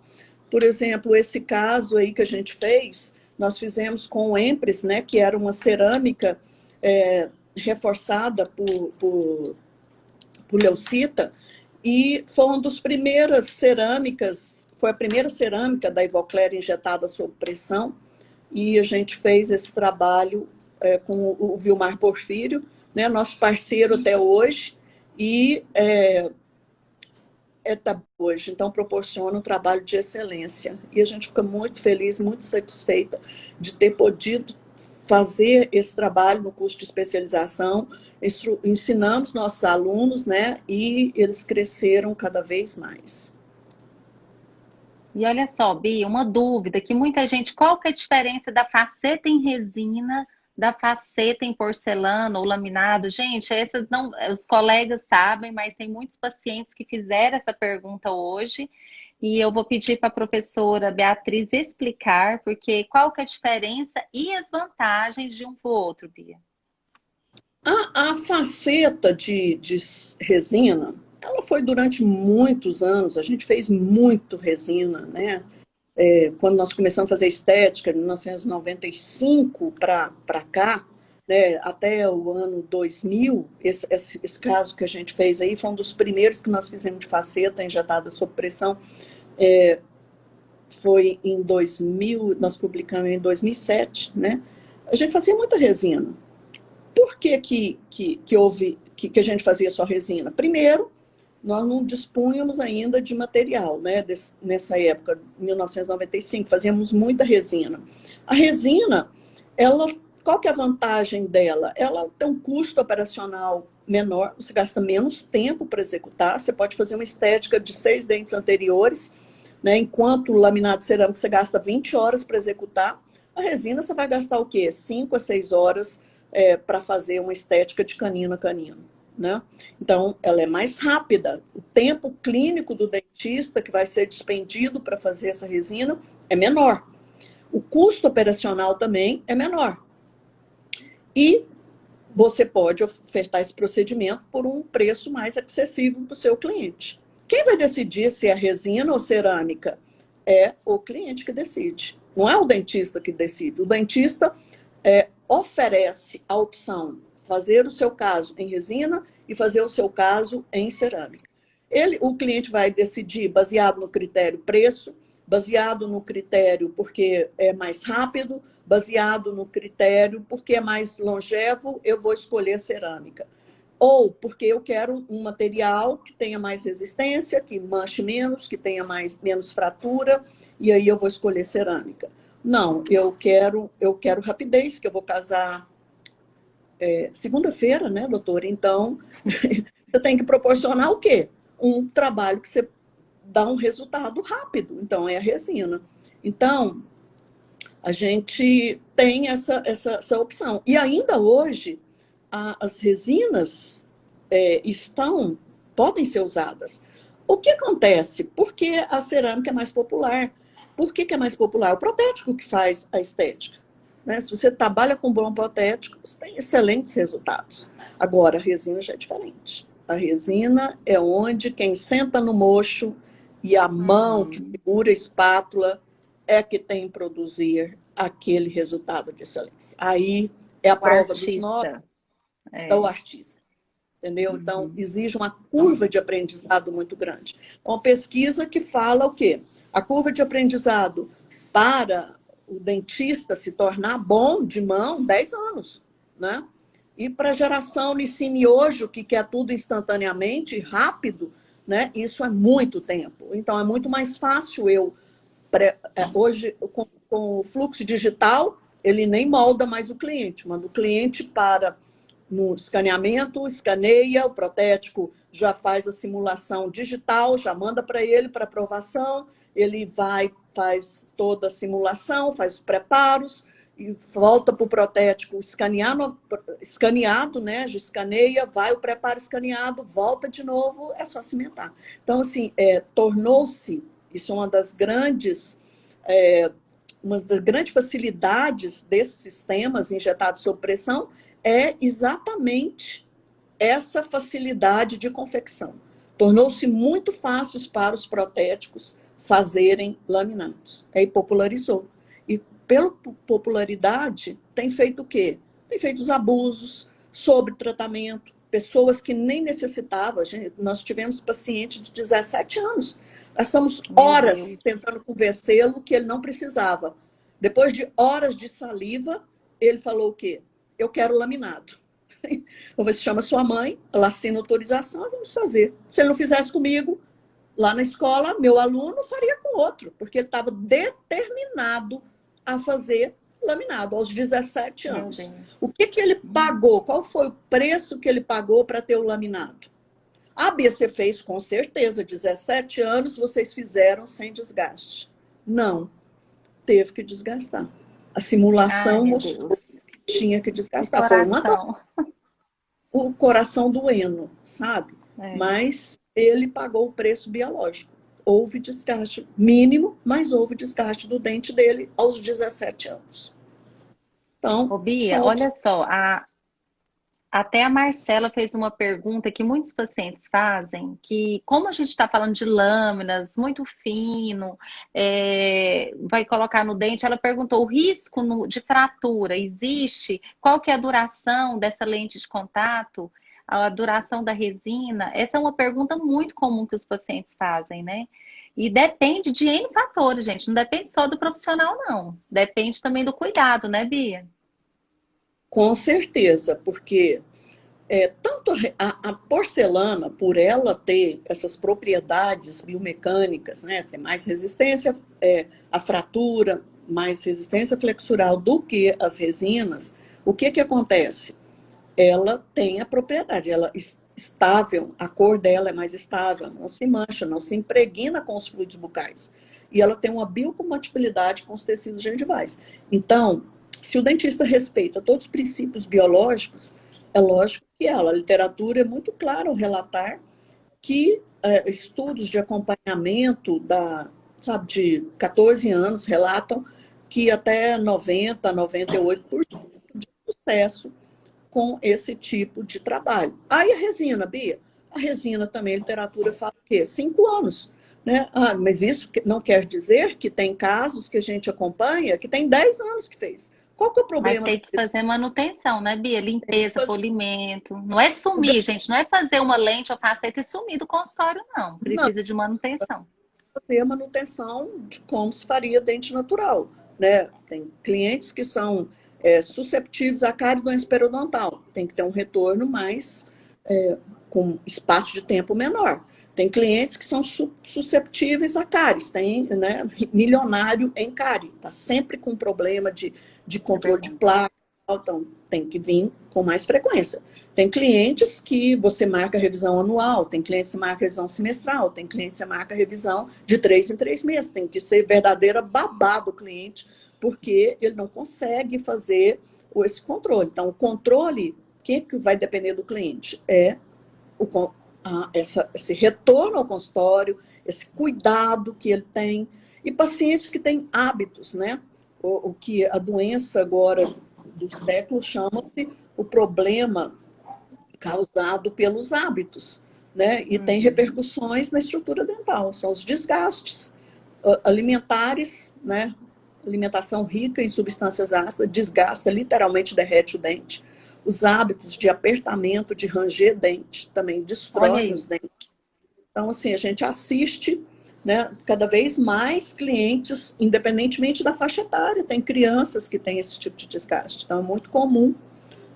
por exemplo, esse caso aí que a gente fez, nós fizemos com o Empres, né, que era uma cerâmica reforçada por leucita, e foi uma das primeiras cerâmicas, foi a primeira cerâmica da Ivocler injetada sob pressão, e a gente fez esse trabalho com o Vilmar Porfírio, né, nosso parceiro até hoje, e hoje, então proporciona um trabalho de excelência. E a gente fica muito feliz, muito satisfeita de ter podido fazer esse trabalho no curso de especialização, ensinamos nossos alunos, né, e eles cresceram cada vez mais. E olha só, Bia, uma dúvida que muita gente, qual que é a diferença da faceta em resina, da faceta em porcelana ou laminado? Gente, essas não, os colegas sabem, mas tem muitos pacientes que fizeram essa pergunta hoje. E eu vou pedir para a professora Beatriz explicar, porque qual que é a diferença e as vantagens de um para o outro, Bia? A faceta de resina, ela foi durante muitos anos, a gente fez muito resina, né? Quando nós começamos a fazer estética, em 1995 para cá, né, até o ano 2000, esse caso que a gente fez aí foi um dos primeiros que nós fizemos de faceta injetada sob pressão. Foi em 2000, nós publicamos em 2007, né? A gente fazia muita resina. Por que a gente fazia só resina? Primeiro, nós não dispunhamos ainda de material, né? Nessa época, 1995, fazíamos muita resina. A resina, qual que é a vantagem dela? Ela tem um custo operacional menor, você gasta menos tempo para executar, você pode fazer uma estética de 6 dentes anteriores, né? Enquanto o laminado cerâmico você gasta 20 horas para executar, a resina você vai gastar o quê? 5 a 6 horas para fazer uma estética de canino a canino. Né? Então, ela é mais rápida. O tempo clínico do dentista que vai ser despendido para fazer essa resina é menor. O custo operacional também é menor. E você pode ofertar esse procedimento por um preço mais acessível para o seu cliente. Quem vai decidir se é resina ou cerâmica? É o cliente que decide. Não é o dentista que decide. O dentista oferece a opção fazer o seu caso em resina e fazer o seu caso em cerâmica. O cliente vai decidir baseado no critério preço, baseado no critério porque é mais rápido, baseado no critério porque é mais longevo, eu vou escolher cerâmica. Ou porque eu quero um material que tenha mais resistência, que manche menos, que tenha menos fratura, e aí eu vou escolher cerâmica. Não, eu quero rapidez, que eu vou casar segunda-feira, né, doutora? Então, você tem que proporcionar o quê? Um trabalho que você dá um resultado rápido. Então, é a resina. Então, a gente tem essa opção. E ainda hoje, as resinas podem ser usadas. O que acontece? Por que a cerâmica é mais popular? Por que é mais popular? O protético que faz a estética. Né? Se você trabalha com bom protético, você tem excelentes resultados. Agora, a resina já é diferente. A resina é onde quem senta no mocho e a mão que segura a espátula é que tem que produzir aquele resultado de excelência. Aí é a prova dos 9 do artista. Entendeu? Então, exige uma curva de aprendizado muito grande. Uma pesquisa que fala o quê? A curva de aprendizado para o dentista se tornar bom de mão, 10 anos, né? E para a geração Nissim Miojo, que quer tudo instantaneamente, rápido, né? Isso é muito tempo. Então, é muito mais fácil hoje, com o fluxo digital, ele nem molda mais o cliente, manda o cliente para no escaneamento, escaneia, o protético já faz a simulação digital, já manda para ele para aprovação, ele faz toda a simulação, faz os preparos, e volta para o protético escaneado, né? Já escaneia, vai o preparo escaneado, volta de novo, é só cimentar. Então, assim, tornou-se, isso é uma das grandes facilidades desses sistemas injetados sob pressão, é exatamente essa facilidade de confecção. Tornou-se muito fácil para os protéticos fazerem laminados. Aí popularizou. E pela popularidade, tem feito o quê? Tem feito os abusos, sobretratamento, pessoas que nem necessitavam. Nós tivemos paciente de 17 anos. Nós estamos horas tentando convencê-lo que ele não precisava. Depois de horas de saliva, ele falou o quê? Eu quero laminado. Você chama sua mãe, ela assina autorização, vamos fazer. Se ele não fizesse comigo, lá na escola, meu aluno faria com outro, porque ele estava determinado a fazer laminado aos 17 anos. O que ele pagou? Qual foi o preço que ele pagou para ter o laminado? A BC fez com certeza, 17 anos vocês fizeram sem desgaste. Não, teve que desgastar. A simulação mostrou que tinha que desgastar. Foi o coração doendo, sabe? Mas ele pagou o preço biológico. Houve desgaste mínimo, mas houve desgaste do dente dele aos 17 anos. Então, Bia, olha só, a Até a Marcela fez uma pergunta que muitos pacientes fazem, que como a gente está falando de lâminas, muito fino, vai colocar no dente, ela perguntou, o risco de fratura existe? Qual que é a duração dessa lente de contato? A duração da resina? Essa é uma pergunta muito comum que os pacientes fazem, né? E depende de N fatores, gente. Não depende só do profissional, não. Depende também do cuidado, né, Bia? Com certeza, porque tanto a porcelana, por ela ter essas propriedades biomecânicas, né, ter mais resistência à fratura, mais resistência flexural do que as resinas, o que que acontece? Ela tem a propriedade, ela estável, a cor dela é mais estável, não se mancha, não se impregna com os fluidos bucais. E ela tem uma biocompatibilidade com os tecidos gengivais. Então, se o dentista respeita todos os princípios biológicos, é lógico que ela, a literatura é muito clara ao relatar que estudos de acompanhamento sabe, de 14 anos relatam que até 90, 98% de sucesso com esse tipo de trabalho. Aí a resina, Bia, a resina também, a literatura fala o quê? 5 anos. Né? Ah, mas isso não quer dizer que tem casos que a gente acompanha que tem 10 anos que fez. Qual que é o Mas problema? tem que fazer manutenção, né, Bia? Limpeza, polimento. Não é O sumir, gente. Não é fazer uma lente ou faceta e sumir do consultório, não. Não, Precisa de manutenção. fazer a manutenção de como se faria dente natural. Né? Tem clientes que são susceptíveis à cárie doença periodontal. Tem que ter um retorno mais com espaço de tempo menor. Tem clientes que são susceptíveis a cáries, tem né, milionário em cárie, está sempre com problema de É controle de verdade. placa, então tem que vir com mais frequência. Tem clientes que você marca revisão anual, tem clientes que marca revisão semestral, tem clientes que marca revisão de 3 em 3 meses. Tem que ser verdadeira babá do cliente, porque ele não consegue fazer esse controle. Então, o controle, quem é que vai depender do cliente? O, esse retorno ao consultório, esse cuidado que ele tem. E pacientes que têm hábitos, né? O que a doença agora do século chama-se o problema causado pelos hábitos, né? E tem Uhum. repercussões na estrutura dental, são os desgastes alimentares, né? Alimentação rica em substâncias ácidas desgasta, literalmente derrete o dente. Os hábitos de apertamento, de ranger dente, também Olha destroem aí. os dentes. Então, assim, a gente assiste, né, cada vez mais clientes, independentemente da faixa etária, tem crianças que têm esse tipo de desgaste. Então, é muito comum,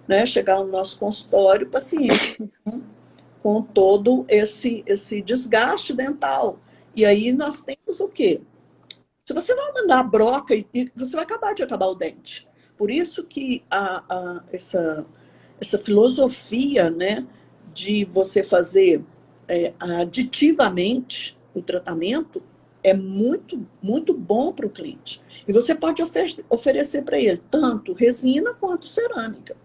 né, chegar no nosso consultório paciente com todo esse desgaste dental. E aí nós temos o quê? Se você vai mandar a broca, você vai acabar de acabar o dente. Por isso que essa filosofia, né, de você fazer aditivamente o tratamento é muito, muito bom para o cliente. E você pode oferecer para ele tanto resina quanto cerâmica.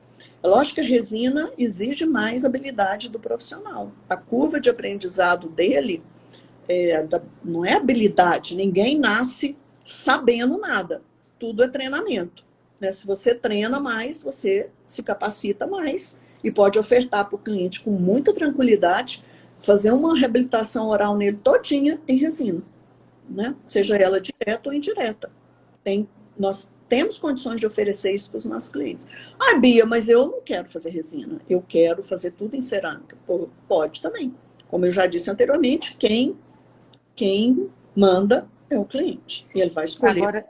É lógico que a resina exige mais habilidade do profissional. A curva de aprendizado dele não é habilidade, ninguém nasce sabendo nada. Tudo é treinamento. Né? Se você treina mais, você se capacita mais e pode ofertar para o cliente com muita tranquilidade, fazer uma reabilitação oral nele todinha em resina, né? Seja ela direta ou indireta. Nós temos condições de oferecer isso para os nossos clientes. Ah, Bia, mas eu não quero fazer resina, eu quero fazer tudo em cerâmica. Pô, pode também. Como eu já disse anteriormente, quem manda é o cliente. E ele vai escolher. Agora,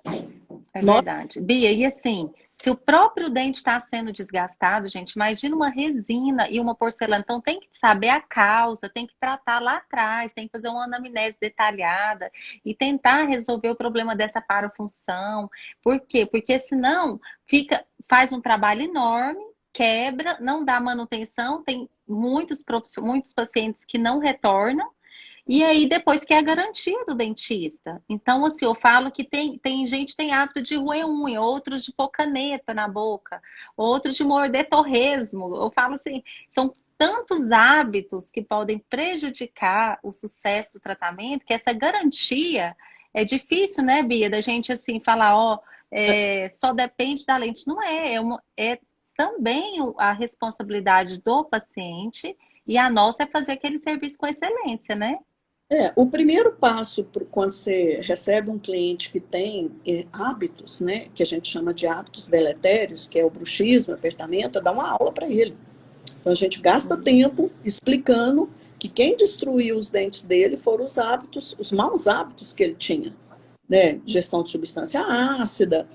é Nós, verdade. Bia, e assim, se o próprio dente está sendo desgastado, gente, imagina uma resina e uma porcelana. Então tem que saber a causa, tem que tratar lá atrás, tem que fazer uma anamnese detalhada e tentar resolver o problema dessa parafunção. Por quê? Porque senão faz um trabalho enorme, quebra, não dá manutenção, tem muitos pacientes que não retornam. E aí, depois que é a garantia do dentista. Então, assim, eu falo que tem gente que tem hábito de roer unha, outros de pôr caneta na boca, outros de morder torresmo. Eu falo assim, são tantos hábitos que podem prejudicar o sucesso do tratamento, que essa garantia é difícil, né, Bia, da gente assim falar, ó, só depende da lente. Não é, também a responsabilidade do paciente e a nossa é fazer aquele serviço com excelência, né? O primeiro passo quando você recebe um cliente que tem hábitos, né, que a gente chama de hábitos deletérios, que é o bruxismo, apertamento, é dar uma aula para ele. Então a gente gasta tempo explicando que quem destruiu os dentes dele foram os hábitos, os maus hábitos que ele tinha, né? Gestão de substância ácida,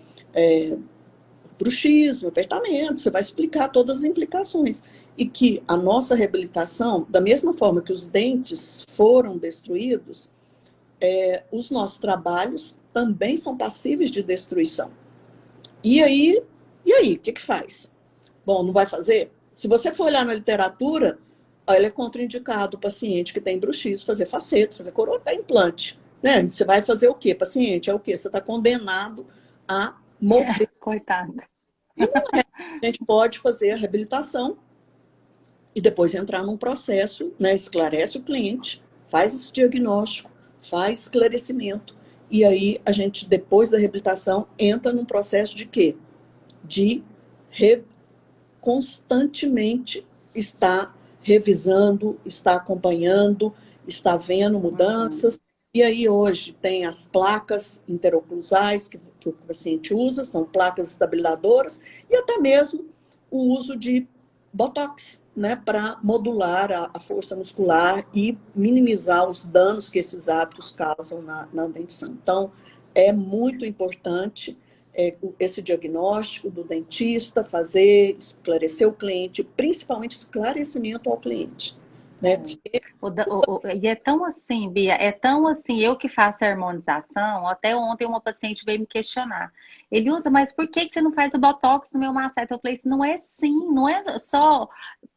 bruxismo, apertamento, você vai explicar todas as implicações. E que a nossa reabilitação, da mesma forma que os dentes foram destruídos, os nossos trabalhos também são passíveis de destruição. E aí, o que faz? Bom, não vai fazer? Se você for olhar na literatura, ele é contraindicado o paciente que tem bruxismo fazer faceta, fazer coroa, até implante. Né? Você vai fazer o quê? Paciente, é o quê? Você está condenado a morrer. Coitado. E não é. A gente pode fazer a reabilitação e depois entrar num processo, né? Esclarece o cliente, faz esse diagnóstico, faz esclarecimento. E aí a gente, depois da reabilitação, entra num processo de quê? De constantemente estar revisando, estar acompanhando, estar vendo mudanças. E aí hoje tem as placas interoclusais que o paciente usa, são placas estabilizadoras, e até mesmo o uso de Botox, né, para modular a força muscular e minimizar os danos que esses hábitos causam na dentição. Então, é muito importante esse diagnóstico do dentista, fazer, esclarecer o cliente, principalmente esclarecimento ao cliente. Né? Porque... E é tão assim, Bia, é tão assim, eu que faço a harmonização, até ontem uma paciente veio me questionar. Ele usa, mas por que você não faz o Botox no meu macete? Eu falei assim, não é sim, não é só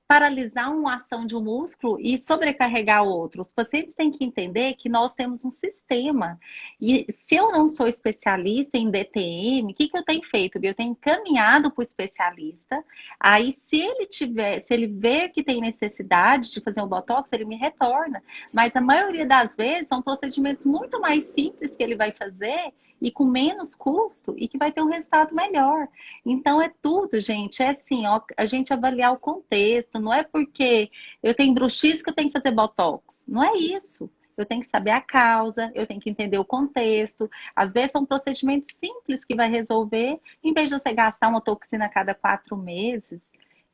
paralisar uma ação de um músculo e sobrecarregar outro. Os pacientes têm que entender que nós temos um sistema. E se eu não sou especialista em DTM, o que eu tenho feito? Eu tenho encaminhado para o especialista. Aí, se ele ver que tem necessidade de fazer um botox, ele me retorna. Mas a maioria das vezes são procedimentos muito mais simples que ele vai fazer e com menos custo e que vai ter um resultado melhor. Então é tudo, gente. É assim, ó, a gente avaliar o contexto. Não é porque eu tenho bruxismo que eu tenho que fazer botox. Não é isso. Eu tenho que saber a causa, eu tenho que entender o contexto. Às vezes são procedimentos simples que vai resolver, em vez de você gastar uma toxina a cada 4 meses.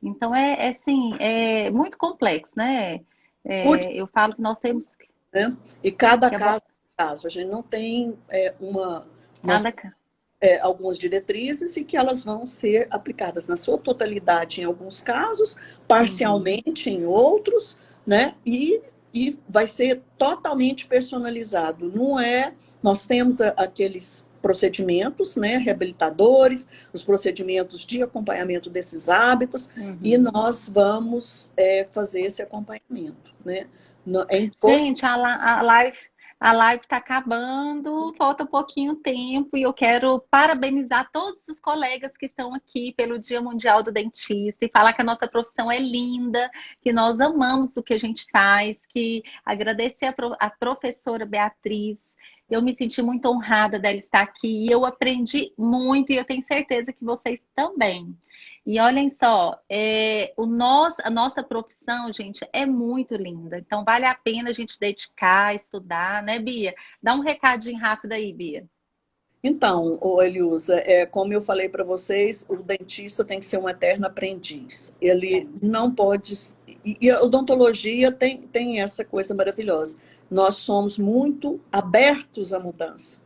Então assim, é muito complexo, né? Eu falo que nós temos Né? E cada que caso é um caso. A gente não tem nós cada algumas diretrizes e que elas vão ser aplicadas na sua totalidade em alguns casos, parcialmente em outros, né? E vai ser totalmente personalizado. Não é, nós temos aqueles procedimentos, né, reabilitadores, os procedimentos de acompanhamento desses hábitos, e nós vamos fazer esse acompanhamento, né? É importante. Gente, a live está acabando, falta pouquinho tempo e eu quero parabenizar todos os colegas que estão aqui pelo Dia Mundial do Dentista e falar que a nossa profissão é linda, que nós amamos o que a gente faz, que agradecer a professora Beatriz. Eu me senti muito honrada dela estar aqui e eu aprendi muito e eu tenho certeza que vocês também. E olhem só, a nossa profissão, gente, é muito linda. Então, vale a pena a gente dedicar, estudar, né, Bia? Dá um recadinho rápido aí, Bia. Então, Eliusa, como eu falei para vocês, o dentista tem que ser um eterno aprendiz. Ele não pode. E a odontologia tem essa coisa maravilhosa. Nós somos muito abertos à mudança,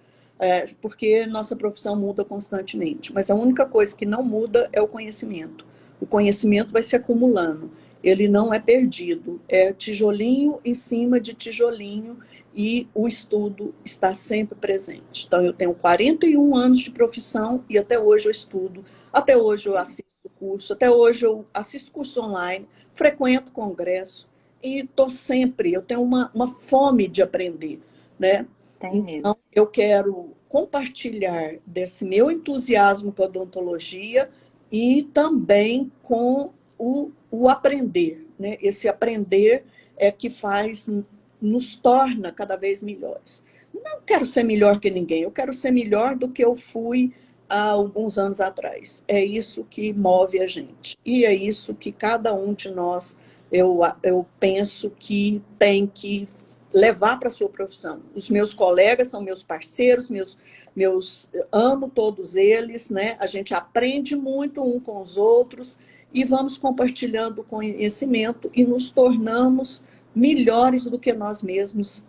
porque nossa profissão muda constantemente. Mas a única coisa que não muda é o conhecimento. O conhecimento vai se acumulando. Ele não é perdido. É tijolinho em cima de tijolinho. E o estudo está sempre presente. Então, eu tenho 41 anos de profissão e até hoje eu estudo, até hoje eu assisto curso, até hoje eu assisto curso online, frequento congresso e eu tenho uma fome de aprender, né? Tem Então, mesmo. eu quero compartilhar desse meu entusiasmo com a odontologia e também com o aprender, né? Esse aprender é que nos torna cada vez melhores. Não quero ser melhor que ninguém, eu quero ser melhor do que eu fui há alguns anos atrás. É isso que move a gente. E é isso que cada um de nós, eu penso que tem que levar para a sua profissão. Os meus colegas são meus parceiros, amo todos eles, né? A gente aprende muito um com os outros e vamos compartilhando o conhecimento e nos tornamos melhores do que nós mesmos,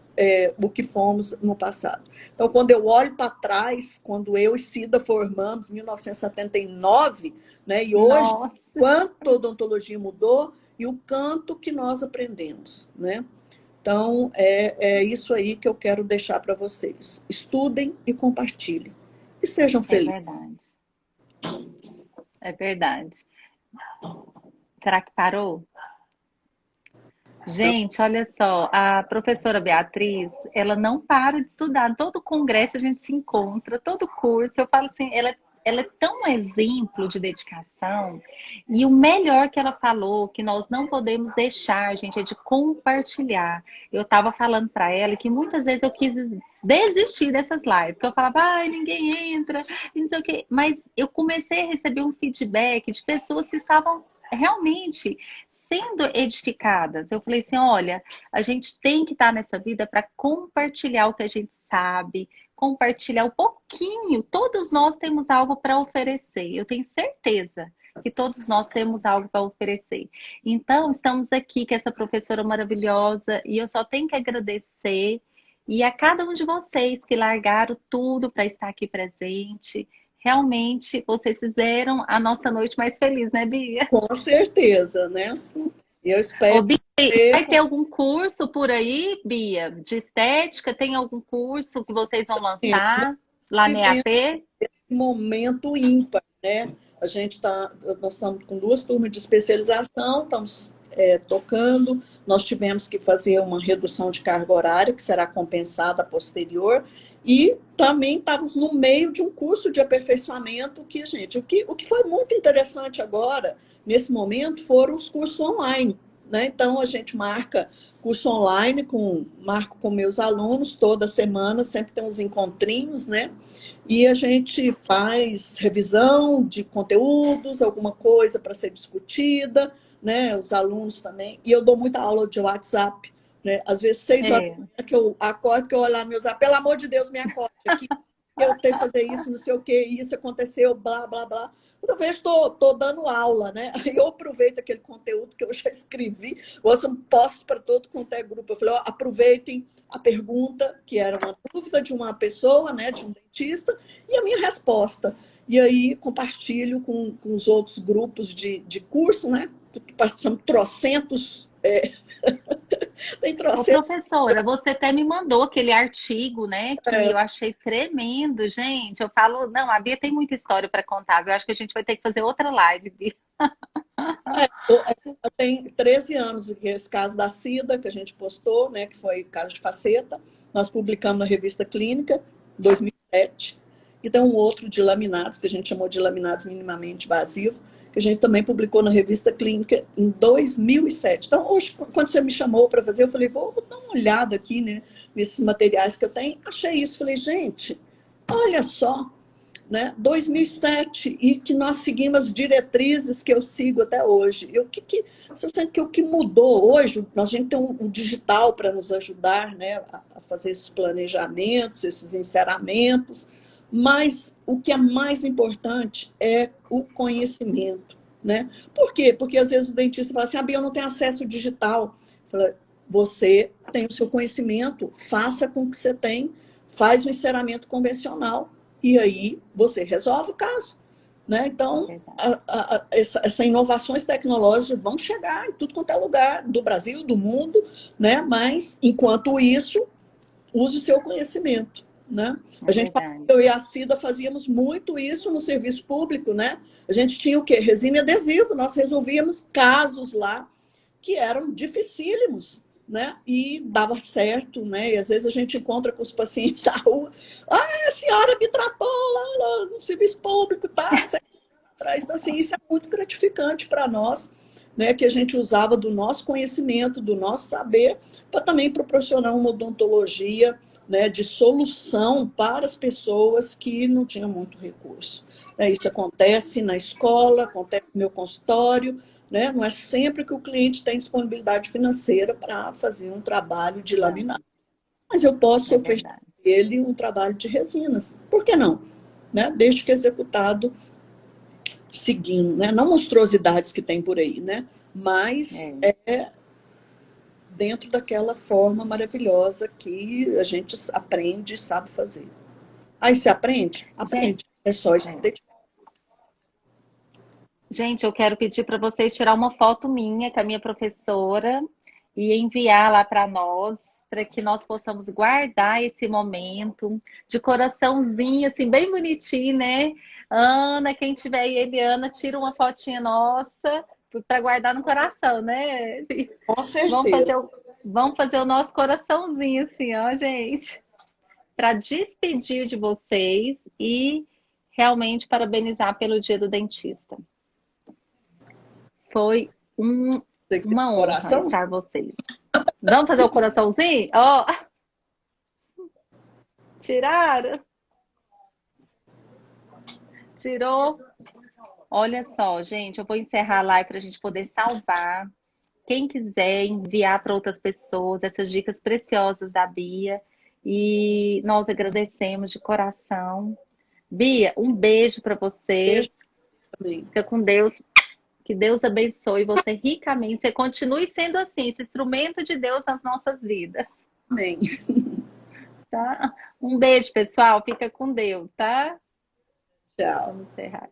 o que fomos no passado. Então, quando eu olho para trás, quando eu e Cida formamos em 1979, né, e hoje, Nossa, quanto a odontologia mudou e o quanto que nós aprendemos, né? Então, é isso aí que eu quero deixar para vocês. Estudem e compartilhem. E sejam é felizes. verdade. É verdade. Será que parou? Gente, olha só, a professora Beatriz, ela não para de estudar. Todo congresso a gente se encontra, todo curso. Eu falo assim, ela é tão exemplo de dedicação. E o melhor que ela falou, que nós não podemos deixar, gente, é de compartilhar. Eu estava falando para ela que muitas vezes eu quis desistir dessas lives, porque eu falava, ai, ninguém entra, e não sei o quê. Mas eu comecei a receber um feedback de pessoas que estavam realmente sendo edificadas. Eu falei assim, olha, a gente tem que estar nessa vida para compartilhar o que a gente sabe, compartilhar um pouquinho. Todos nós temos algo para oferecer. Eu tenho certeza que todos nós temos algo para oferecer. Então, estamos aqui com essa professora maravilhosa e eu só tenho que agradecer. E a cada um de vocês que largaram tudo para estar aqui presente. Realmente, vocês fizeram a nossa noite mais feliz, né, Bia? Com certeza, né? Eu Ô, espero Bia, vai ter ter algum curso por aí, Bia, de estética? Tem algum curso que vocês vão lançar lá na vivendo EAP? um momento ímpar, né? Nós estamos com 2 turmas de especialização, estamos tocando. Nós tivemos que fazer uma redução de carga horária, que será compensada a posterior, e também estávamos no meio de um curso de aperfeiçoamento que, gente, o que foi muito interessante agora, nesse momento, foram os cursos online. Né? Então, a gente marca curso online, marco com meus alunos toda semana, sempre tem uns encontrinhos, né? E a gente faz revisão de conteúdos, alguma coisa para ser discutida, né? Os alunos também. E eu dou muita aula de WhatsApp, né? Às vezes, 6 horas da É. manhã que eu acordo, que eu olho lá no meu WhatsApp, pelo amor de Deus, me acorde aqui. Eu tenho que fazer isso, não sei o que, isso aconteceu, blá, blá, blá. Toda vez estou dando aula, né? Aí eu aproveito aquele conteúdo que eu já escrevi, eu posto para todo quanto é grupo. Eu falei, ó, aproveitem a pergunta, que era uma dúvida de uma pessoa, né, de um dentista, e a minha resposta. E aí compartilho com os outros grupos de curso, né? São trocentos, tem Ô, trocentos. professora, você até me mandou aquele artigo, né, que eu achei tremendo, gente. Eu falo, não, a Bia tem muita história para contar. Eu acho que a gente vai ter que fazer outra live, Bia. Tem 13 anos esse caso da Cida, que a gente postou, né, que foi caso de faceta. Nós publicamos na revista Clínica, em 2007. E tem um outro de laminados, que a gente chamou de laminados minimamente invasivos, que a gente também publicou na revista Clínica em 2007. Então, hoje, quando você me chamou para fazer, eu falei, vou dar uma olhada aqui, né, nesses materiais que eu tenho. Achei isso, falei, gente, olha só, né, 2007, e que nós seguimos as diretrizes que eu sigo até hoje. E você sabe que o que mudou hoje, a gente tem um digital para nos ajudar, né, a fazer esses planejamentos, esses encerramentos, mas o que é mais importante é o conhecimento. Né? Por quê? Porque às vezes o dentista fala assim, Bia, eu não tenho acesso ao digital. Fala, você tem o seu conhecimento, faça com o que você tem, faz o enceramento convencional, e aí você resolve o caso. Né? Então, essas inovações tecnológicas vão chegar em tudo quanto é lugar, do Brasil, do mundo, né? Mas, enquanto isso, use o seu conhecimento. Né? É verdade. Eu e a Cida fazíamos muito isso no serviço público. Né? A gente tinha o quê? Resina e adesivo. Nós resolvíamos casos lá que eram dificílimos. Né? E dava certo, né? E às vezes a gente encontra com os pacientes da rua, a senhora me tratou lá no serviço público, tá? Então, assim, isso é muito gratificante para nós, né? Que a gente usava do nosso conhecimento, do nosso saber, para também proporcionar uma odontologia né, de solução para as pessoas que não tinham muito recurso. Isso acontece na escola, acontece no meu consultório, né? Não é sempre que o cliente tem disponibilidade financeira para fazer um trabalho de Não, laminado, mas eu posso é oferecer verdade. a ele um trabalho de resinas. Por que não? Né? Desde que executado seguindo, né? Não monstruosidades que tem por aí, né? Mas É. dentro daquela forma maravilhosa que a gente aprende e sabe fazer. Aí você aprende? Gente, Aprende. É só se é. dedicar. Gente, eu quero pedir para vocês tirar uma foto minha com a minha professora e enviar lá para nós, para que nós possamos guardar esse momento de coraçãozinho, assim, bem bonitinho, né? Ana, quem tiver aí, Eliana, tira uma fotinha nossa para guardar no coração, né? Com Vamos certeza. fazer vamos fazer o nosso coraçãozinho, assim, ó, gente, para despedir de vocês e realmente parabenizar pelo Dia do Dentista. Foi Você que tem uma honra coração? estar vocês. Vamos fazer o coraçãozinho? Ó, tiraram? Tirou? Olha só, gente, eu vou encerrar a live para a gente poder salvar. Quem quiser enviar para outras pessoas essas dicas preciosas da Bia. E nós agradecemos de coração. Bia, um beijo para você. Beijo também. Fica com Deus. Que Deus abençoe você ricamente. Você continue sendo assim, esse instrumento de Deus nas nossas vidas. Amém. Tá? Um beijo, pessoal. Fica com Deus, tá? Tchau. Vamos encerrar.